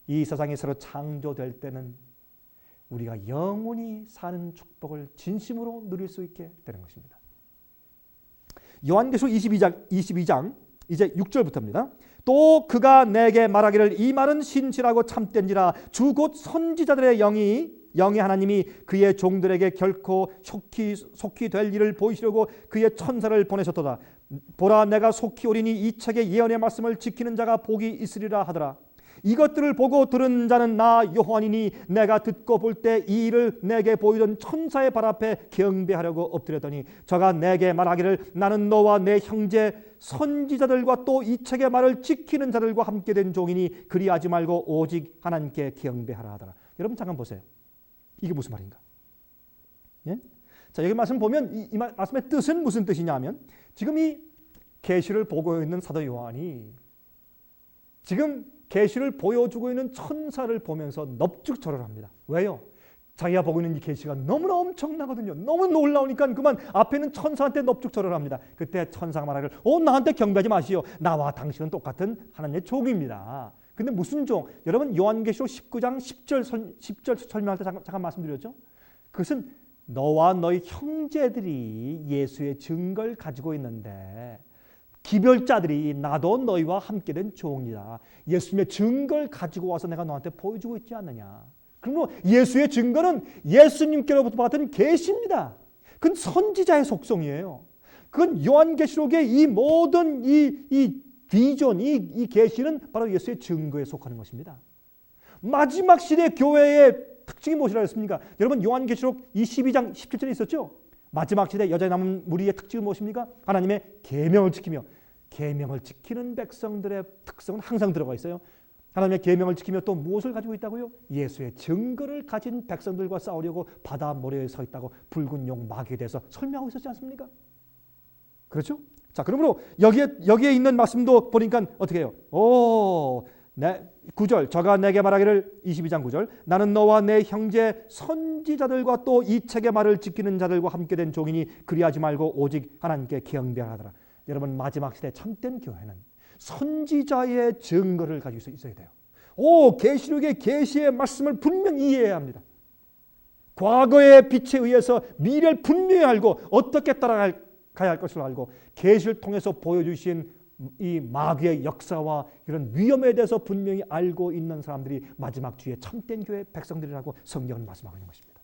이 세상이 새로 창조될 때는 우리가 영원히 사는 축복을 진심으로 누릴 수 있게 되는 것입니다. 요한계시록 22장 이제 6절부터입니다. 또 그가 내게 말하기를 이 말은 신실하고 참된지라 주 곧 선지자들의 영의 하나님이 그의 종들에게 결코 속히 될 일을 보이시려고 그의 천사를 보내셨도다. 보라 내가 속히 오리니 이 책의 예언의 말씀을 지키는 자가 복이 있으리라 하더라. 이것들을 보고 들은 자는 나 요한이니 내가 듣고 볼 때 이 일을 내게 보이던 천사의 발 앞에 경배하려고 엎드렸더니 저가 내게 말하기를 나는 너와 내 형제 선지자들과 또 이 책의 말을 지키는 자들과 함께 된 종이니 그리하지 말고 오직 하나님께 경배하라 하더라. 여러분 잠깐 보세요. 이게 무슨 말인가? 예? 자 여기 말씀 보면 이 말씀의 뜻은 무슨 뜻이냐면 지금 이 계시를 보고 있는 사도 요한이 지금 계시를 보여주고 있는 천사를 보면서 넙죽절을 합니다. 왜요? 자기가 보고 있는 이 계시가 너무나 엄청나거든요. 너무 놀라우니까 그만 앞에 있는 천사한테 넙죽절을 합니다. 그때 천사가 말하기를 나한테 경배하지 마시오. 나와 당신은 똑같은 하나님의 종입니다. 근데 무슨 종? 여러분 요한계시록 19장 10절 설명할 때 잠깐 말씀드렸죠. 그것은 너와 너희 형제들이 예수의 증거를 가지고 있는데 기별자들이 나도 너희와 함께 된 종이다. 예수님의 증거를 가지고 와서 내가 너한테 보여주고 있지 않느냐. 그러므로 예수의 증거는 예수님께로부터 받은 계시입니다. 그건 선지자의 속성이에요. 그건 요한계시록의 이 모든 이 비전, 이 계시는 바로 예수의 증거에 속하는 것입니다. 마지막 시대 교회의 특징이 무엇이라 했습니까? 여러분 요한계시록 22장 17절에 있었죠? 마지막 시대 여자의 남은 무리의 특징은 무엇입니까? 하나님의 계명을 지키며 계명을 지키는 백성들의 특성은 항상 들어가 있어요. 하나님의 계명을 지키며 또 무엇을 가지고 있다고요? 예수의 증거를 가진 백성들과 싸우려고 바다 모래에 서 있다고 붉은 용 마귀에 대해서 설명하고 있었지 않습니까? 그렇죠? 자, 그러므로 여기에 있는 말씀도 보니까 어떻게 해요? 9절 저가 내게 말하기를 22장 9절 나는 너와 내 형제 선지자들과 또 이 책의 말을 지키는 자들과 함께 된 종이니 그리하지 말고 오직 하나님께 경배하더라. 여러분 마지막 시대 참된 교회는 선지자의 증거를 가지고 있어야 돼요. 계시록의 계시의 말씀을 분명히 이해해야 합니다. 과거의 빛에 의해서 미래를 분명히 알고 어떻게 따라가야 할 것을 알고 계시를 통해서 보여주신 이 마귀의 역사와 이런 위험에 대해서 분명히 알고 있는 사람들이 마지막 주의 참된 교회 백성들이라고 성경은 말씀하고 있는 것입니다.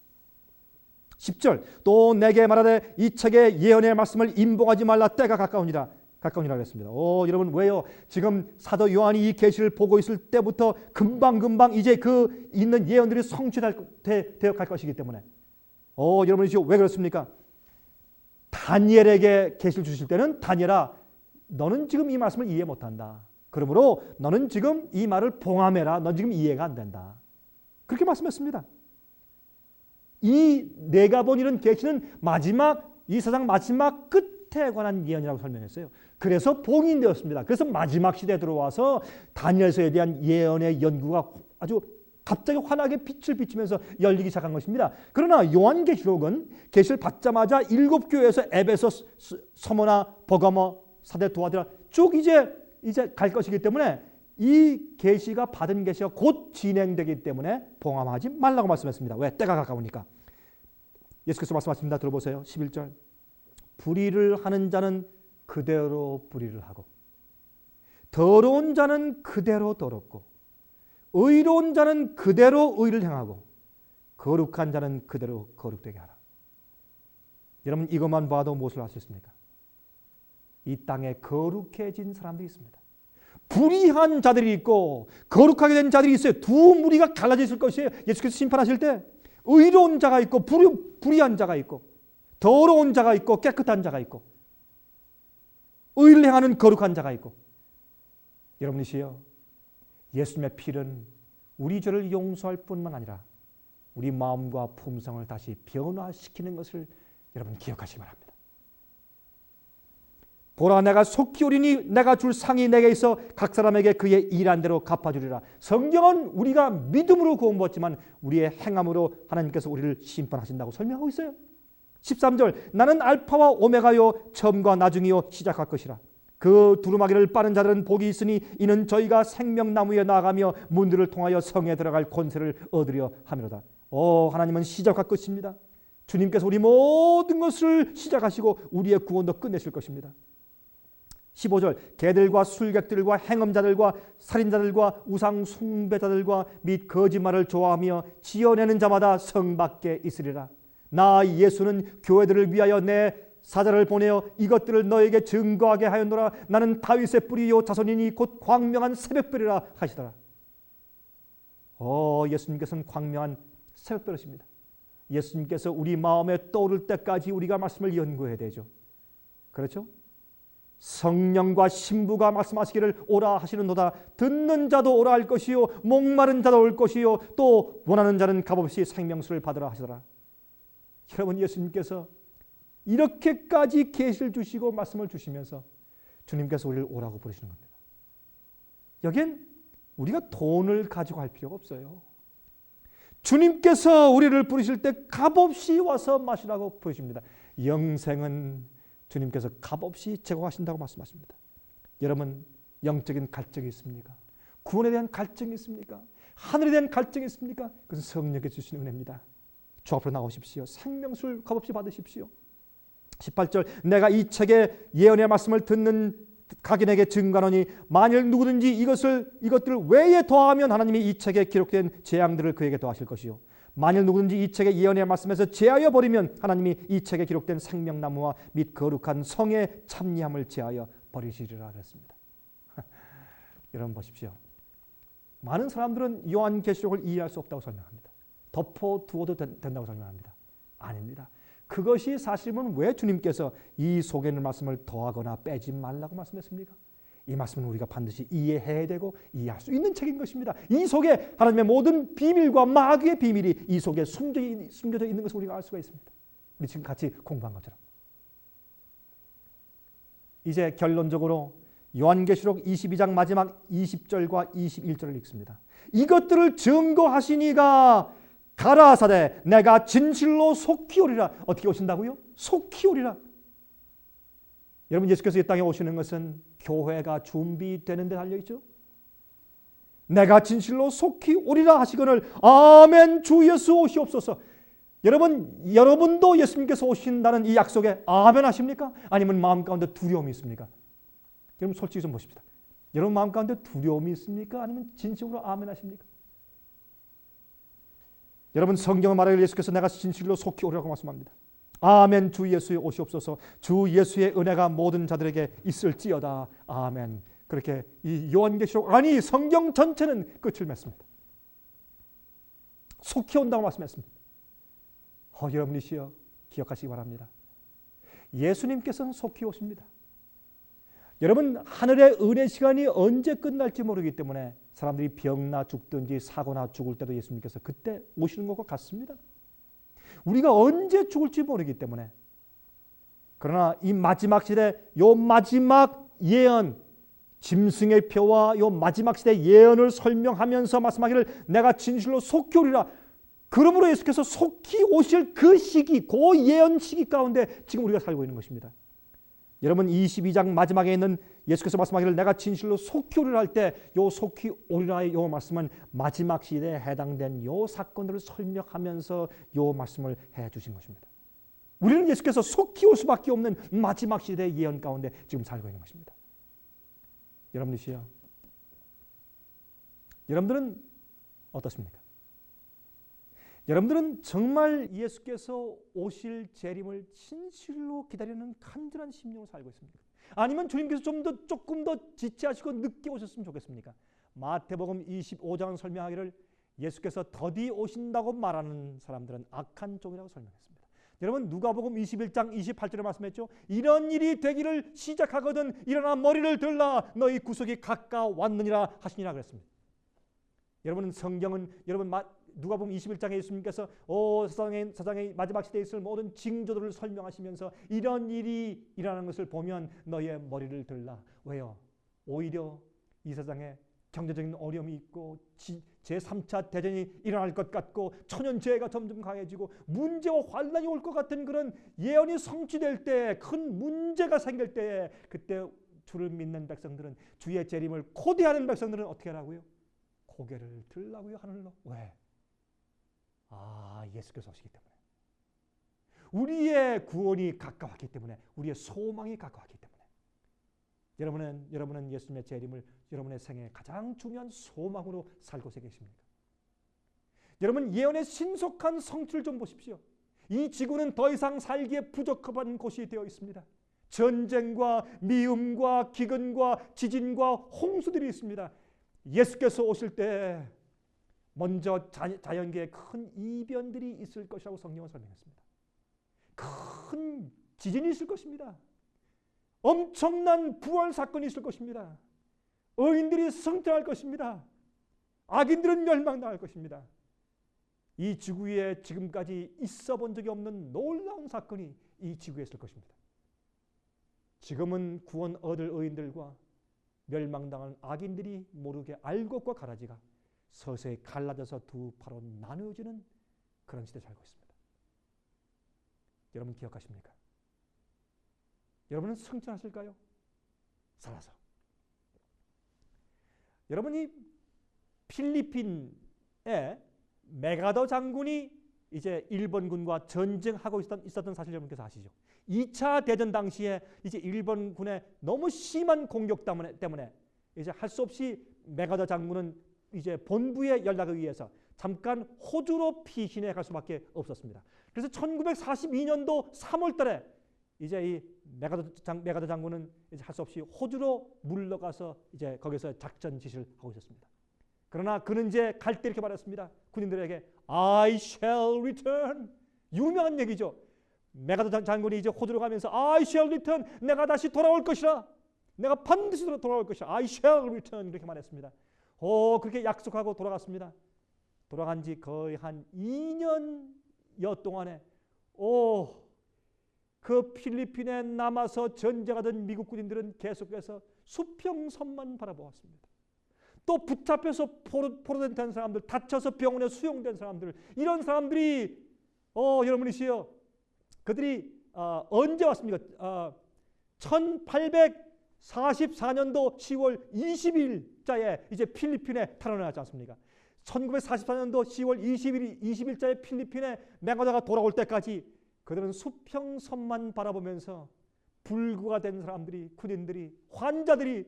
10절 또 내게 말하되 이 책의 예언의 말씀을 임봉하지 말라 때가 가까우니라 그랬습니다. 여러분 왜요? 지금 사도 요한이 이 계시를 보고 있을 때부터 금방 이제 그 있는 예언들이 성취되어 갈 것이기 때문에 여러분 왜 그렇습니까? 다니엘에게 계시를 주실 때는 다니엘아 너는 지금 이 말씀을 이해 못한다. 그러므로 너는 지금 이 말을 봉함해라. 넌 지금 이해가 안 된다. 그렇게 말씀했습니다. 이 내가 본 이런 계시는 이 세상 마지막 끝에 관한 예언이라고 설명했어요. 그래서 봉인되었습니다. 그래서 마지막 시대에 들어와서 다니엘서에 대한 예언의 연구가 아주 갑자기 환하게 빛을 비추면서 열리기 시작한 것입니다. 그러나 요한계시록은 계시를 받자마자 7교회에서 에베소, 서머나, 버가모, 사대, 도아디라 쭉 이제 갈 것이기 때문에 이 계시가 받은 계시가 곧 진행되기 때문에 봉함하지 말라고 말씀했습니다. 왜? 때가 가까우니까. 예수께서 말씀하십니다. 들어보세요. 11절 불의를 하는 자는 그대로 불의를 하고 더러운 자는 그대로 더럽고 의로운 자는 그대로 의를 행하고 거룩한 자는 그대로 거룩되게 하라. 여러분 이것만 봐도 무엇을 알 수 있습니까? 이 땅에 거룩해진 사람들이 있습니다. 불의한 자들이 있고 거룩하게 된 자들이 있어요. 두 무리가 갈라져 있을 것이에요. 예수께서 심판하실 때 의로운 자가 있고 불의한 자가 있고 더러운 자가 있고 깨끗한 자가 있고 의를 행하는 거룩한 자가 있고 여러분이시여 예수님의 피는 우리 죄를 용서할 뿐만 아니라 우리 마음과 품성을 다시 변화시키는 것을 여러분 기억하시기 바랍니다. 보라 내가 속히 오리니 내가 줄 상이 내게 있어 각 사람에게 그의 일한 대로 갚아주리라. 성경은 우리가 믿음으로 구원받지만 우리의 행함으로 하나님께서 우리를 심판하신다고 설명하고 있어요. 13절 나는 알파와 오메가요 처음과 나중이요 시작할 것이라. 그 두루마기를 빠는 자들은 복이 있으니 이는 저희가 생명나무에 나아가며 문들을 통하여 성에 들어갈 권세를 얻으려 함이로다. 하나님은 시작할 것입니다. 주님께서 우리 모든 것을 시작하시고 우리의 구원도 끝내실 것입니다. 15절 개들과 술객들과 행음자들과 살인자들과 우상 숭배자들과 및 거짓말을 좋아하며 지어내는 자마다 성 밖에 있으리라. 나 예수는 교회들을 위하여 내 사자를 보내어 이것들을 너에게 증거하게 하였노라. 나는 다윗의 뿌리요 자손이니 곧 광명한 새벽별이라 하시더라. 예수님께서는 광명한 새벽별이십니다. 예수님께서 우리 마음에 떠오를 때까지 우리가 말씀을 연구해야 되죠. 그렇죠? 성령과 신부가 말씀하시기를 오라 하시는도다. 듣는 자도 오라 할 것이요 목마른 자도 올 것이요 또 원하는 자는 값없이 생명수를 받으라 하시더라. 여러분 예수님께서 이렇게까지 계시를 주시고 말씀을 주시면서 주님께서 우리를 오라고 부르시는 겁니다. 여긴 우리가 돈을 가지고 할 필요가 없어요. 주님께서 우리를 부르실 때 값없이 와서 마시라고 부르십니다. 영생은 주님께서 값없이 제공하신다고 말씀하십니다. 여러분, 영적인 갈증이 있습니까? 구원에 대한 갈증이 있습니까? 하늘에 대한 갈증이 있습니까? 그것은 성령께서 주신 은혜입니다. 주 앞으로 나오십시오. 생명수를 값없이 받으십시오. 18절, 내가 이 책의 예언의 말씀을 듣는 각인에게 증거하노니 만일 누구든지 이것들을 외에 더하면 하나님이 이 책에 기록된 재앙들을 그에게 더하실 것이요, 만일 누구든지 이 책의 예언의 말씀에서 제하여 버리면 하나님이 이 책에 기록된 생명나무와 및 거룩한 성의 참리함을 제하여 버리시리라 그랬습니다. 여러분 보십시오. 많은 사람들은 요한계시록을 이해할 수 없다고 설명합니다. 덮어두어도 된다고 설명합니다. 아닙니다. 그것이 사실은 왜 주님께서 이 속에 있는 말씀을 더하거나 빼지 말라고 말씀했습니까? 이 말씀은 우리가 반드시 이해해야 되고 이해할 수 있는 책인 것입니다. 이 속에 하나님의 모든 비밀과 마귀의 비밀이 이 속에 숨겨져 있는 것을 우리가 알 수가 있습니다. 우리 지금 같이 공부한 것처럼. 이제 결론적으로 요한계시록 22장 마지막 20절과 21절을 읽습니다. 이것들을 증거하시니가 가라사대 내가 진실로 속히 오리라. 어떻게 오신다고요? 속히 오리라. 여러분, 예수께서 이 땅에 오시는 것은 교회가 준비되는 데 달려있죠. 내가 진실로 속히 오리라 하시거늘 아멘 주 예수 오시옵소서. 여러분도 예수님께서 오신다는 이 약속에 아멘 하십니까? 아니면 마음 가운데 두려움이 있습니까? 여러분 솔직히 좀 보십시다. 여러분 마음 가운데 두려움이 있습니까? 아니면 진심으로 아멘 하십니까? 여러분, 성경은 말하기를 예수께서 내가 진실로 속히 오리라고 말씀합니다. 아멘 주 예수의 오시옵소서. 주 예수의 은혜가 모든 자들에게 있을지어다. 아멘. 그렇게 이 요한계시록 아니 성경 전체는 끝을 맺습니다. 속히 온다고 말씀했습니다. 여러분이시여 기억하시기 바랍니다. 예수님께서는 속히 오십니다. 여러분, 하늘의 은혜 시간이 언제 끝날지 모르기 때문에 사람들이 병나 죽든지 사고나 죽을 때도 예수님께서 그때 오시는 것과 같습니다. 우리가 언제 죽을지 모르기 때문에. 그러나 이 마지막 시대, 요 마지막 예언, 짐승의 표와 요 마지막 시대 예언을 설명하면서 말씀하기를 내가 진실로 속히 오리라. 그러므로 예수께서 속히 오실 그 시기, 그 예언 시기 가운데 지금 우리가 살고 있는 것입니다. 여러분, 22장 마지막에 있는 예수께서 말씀하기를 내가 진실로 속히 오리라 할 때 요 속히 오리라의 요 말씀은 마지막 시대에 해당된 요 사건들을 설명하면서 요 말씀을 해 주신 것입니다. 우리는 예수께서 속히 올 수밖에 없는 마지막 시대의 예언 가운데 지금 살고 있는 것입니다. 여러분이시여, 여러분들은 어떻습니까? 여러분들은 정말 예수께서 오실 재림을 진실로 기다리는 간절한 심령으로 살고 있습니까? 아니면 주님께서 조금 더 지체하시고 늦게 오셨으면 좋겠습니까? 마태복음 25장은 설명하기를 예수께서 더디 오신다고 말하는 사람들은 악한 종이라고 설명했습니다. 여러분, 누가복음 21장 28절에 말씀했죠. 이런 일이 되기를 시작하거든 일어나 머리를 들라 너희 구속이 가까웠느니라 하시니라 그랬습니다. 여러분, 성경은 누가복음 21장에 예수님께서 세상의 마지막 시대에 있을 모든 징조들을 설명하시면서 이런 일이 일어나는 것을 보면 너희의 머리를 들라. 왜요? 오히려 이 세상에 경제적인 어려움이 있고 제3차 대전이 일어날 것 같고 천연재해가 점점 강해지고 문제와 환난이 올 것 같은 그런 예언이 성취될 때, 큰 문제가 생길 때, 그때 주를 믿는 백성들은, 주의 재림을 고대하는 백성들은 어떻게 하라고요? 고개를 들라고요, 하늘로. 왜? 예수께서 오시기 때문에. 우리의 구원이 가까웠기 때문에, 우리의 소망이 가까웠기 때문에. 여러분은 예수님의 재림을 여러분의 생애 가장 중요한 소망으로 살고 계십니까? 여러분, 예언의 신속한 성취를 좀 보십시오. 이 지구는 더 이상 살기에 부적합한 곳이 되어 있습니다. 전쟁과 미움과 기근과 지진과 홍수들이 있습니다. 예수께서 오실 때 먼저 자연계에 큰 이변들이 있을 것이라고 성경은 설명했습니다. 큰 지진이 있을 것입니다. 엄청난 부활 사건이 있을 것입니다. 의인들이 성장할 것입니다. 악인들은 멸망당할 것입니다. 이 지구에 지금까지 있어 본 적이 없는 놀라운 사건이 이 지구에 있을 것입니다. 지금은 구원 얻을 의인들과 멸망당한 악인들이 모르게 알 것과 가라지가 서서히 갈라져서 두 파로 나누어지는 그런 시대에 살고 있습니다. 여러분 기억하십니까? 여러분은 승천하실까요? 살아서. 여러분이 필리핀에 메가더 장군이 이제 일본군과 전쟁하고 있었던 사실 여러분께서 아시죠? 2차 대전 당시에 이제 일본군의 너무 심한 공격 때문에 이제 할 수 없이 메가더 장군은 이제 본부에 연락을 위해서 잠깐 호주로 피신해 갈 수밖에 없었습니다. 그래서 1942년도 3월 달에 이제 이 메가더 장군은 이제 할 수 없이 호주로 물러가서 이제 거기서 작전 지시를 하고 있었습니다. 그러나 그는 이제 갈 때 이렇게 말했습니다. 군인들에게 I shall return. 유명한 얘기죠. 메가더 장군이 이제 호주로 가면서 I shall return. 내가 다시 돌아올 것이라. 내가 반드시 돌아올 것이라. I shall return. 이렇게 말했습니다. 그렇게 약속하고 돌아갔습니다. 돌아간 지 거의 한 2년여 동안에 그 필리핀에 남아서 전쟁하던 미국 군인들은 계속해서 수평선만 바라보았습니다. 또 붙잡혀서 포로된 사람들, 다쳐서 병원에 수용된 사람들, 이런 사람들이 여러분이시여, 그들이 언제 왔습니까? 1844년도 10월 20일자에 이제 필리핀에 탈환하지 않습니까? 1944년도 10월 20일자에 필리핀에 메가더가 돌아올 때까지 그들은 수평선만 바라보면서 불구가 된 사람들이, 군인들이, 환자들이,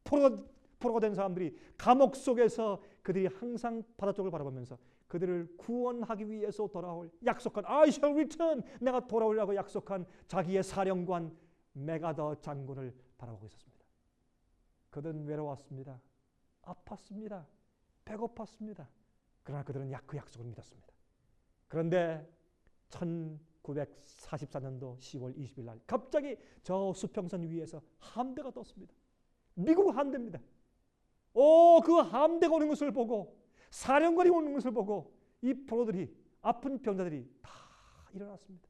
포로가 된 사람들이 감옥 속에서 그들이 항상 바다 쪽을 바라보면서 그들을 구원하기 위해서 돌아올 약속한 I shall return, 내가 돌아오리라고 약속한 자기의 사령관 메가더 장군을 바라보고 있었습니다. 그들은 외로웠습니다. 아팠습니다. 배고팠습니다. 그러나 그들은 그 약속을 믿었습니다. 그런데 1944년도 10월 20일 날 갑자기 저 수평선 위에서 함대가 떴습니다. 미국 함대입니다. 그 함대가 오는 것을 보고, 사령관이 오는 것을 보고 이 포로들이, 아픈 병자들이 다 일어났습니다.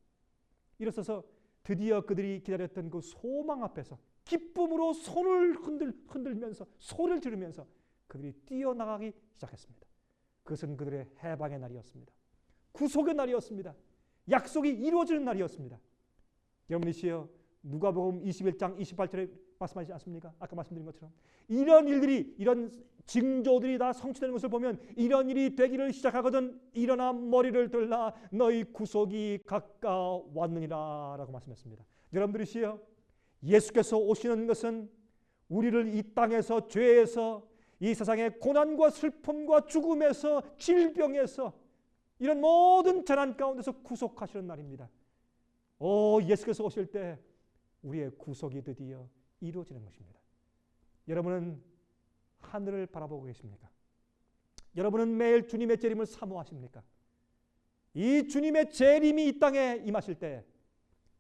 일어서서 드디어 그들이 기다렸던 그 소망 앞에서 기쁨으로 손을 흔들면서 소리를 지르면서 그들이 뛰어나가기 시작했습니다. 그것은 그들의 해방의 날이었습니다. 구속의 날이었습니다. 약속이 이루어지는 날이었습니다. 여러분이시여, 누가복음 21장 28절에 말씀하시지 않습니까? 아까 말씀드린 것처럼 이런 일들이, 이런 징조들이 다 성취되는 것을 보면 이런 일이 되기를 시작하거든 일어나 머리를 들라 너희 구속이 가까웠느니라 라고 말씀했습니다. 여러분들이시여, 예수께서 오시는 것은 우리를 이 땅에서, 죄에서, 이 세상의 고난과 슬픔과 죽음에서, 질병에서, 이런 모든 재난 가운데서 구속하시는 날입니다. 예수께서 오실 때 우리의 구속이 드디어 이루어지는 것입니다. 여러분은 하늘을 바라보고 계십니까? 여러분은 매일 주님의 재림을 사모하십니까? 이 주님의 재림이 이 땅에 임하실 때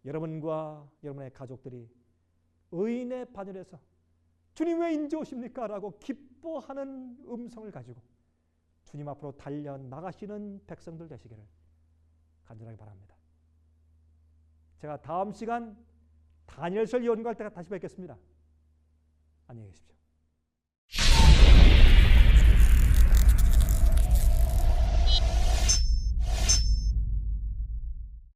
여러분과 여러분의 가족들이 의인의 바늘에서 주님 왜 인제 오십니까? 라고 기뻐하는 음성을 가지고 주님 앞으로 달려나가시는 백성들 되시기를 간절하게 바랍니다. 제가 다음 시간 다니엘서 예언가할 때 다시 뵙겠습니다. 안녕히 계십시오.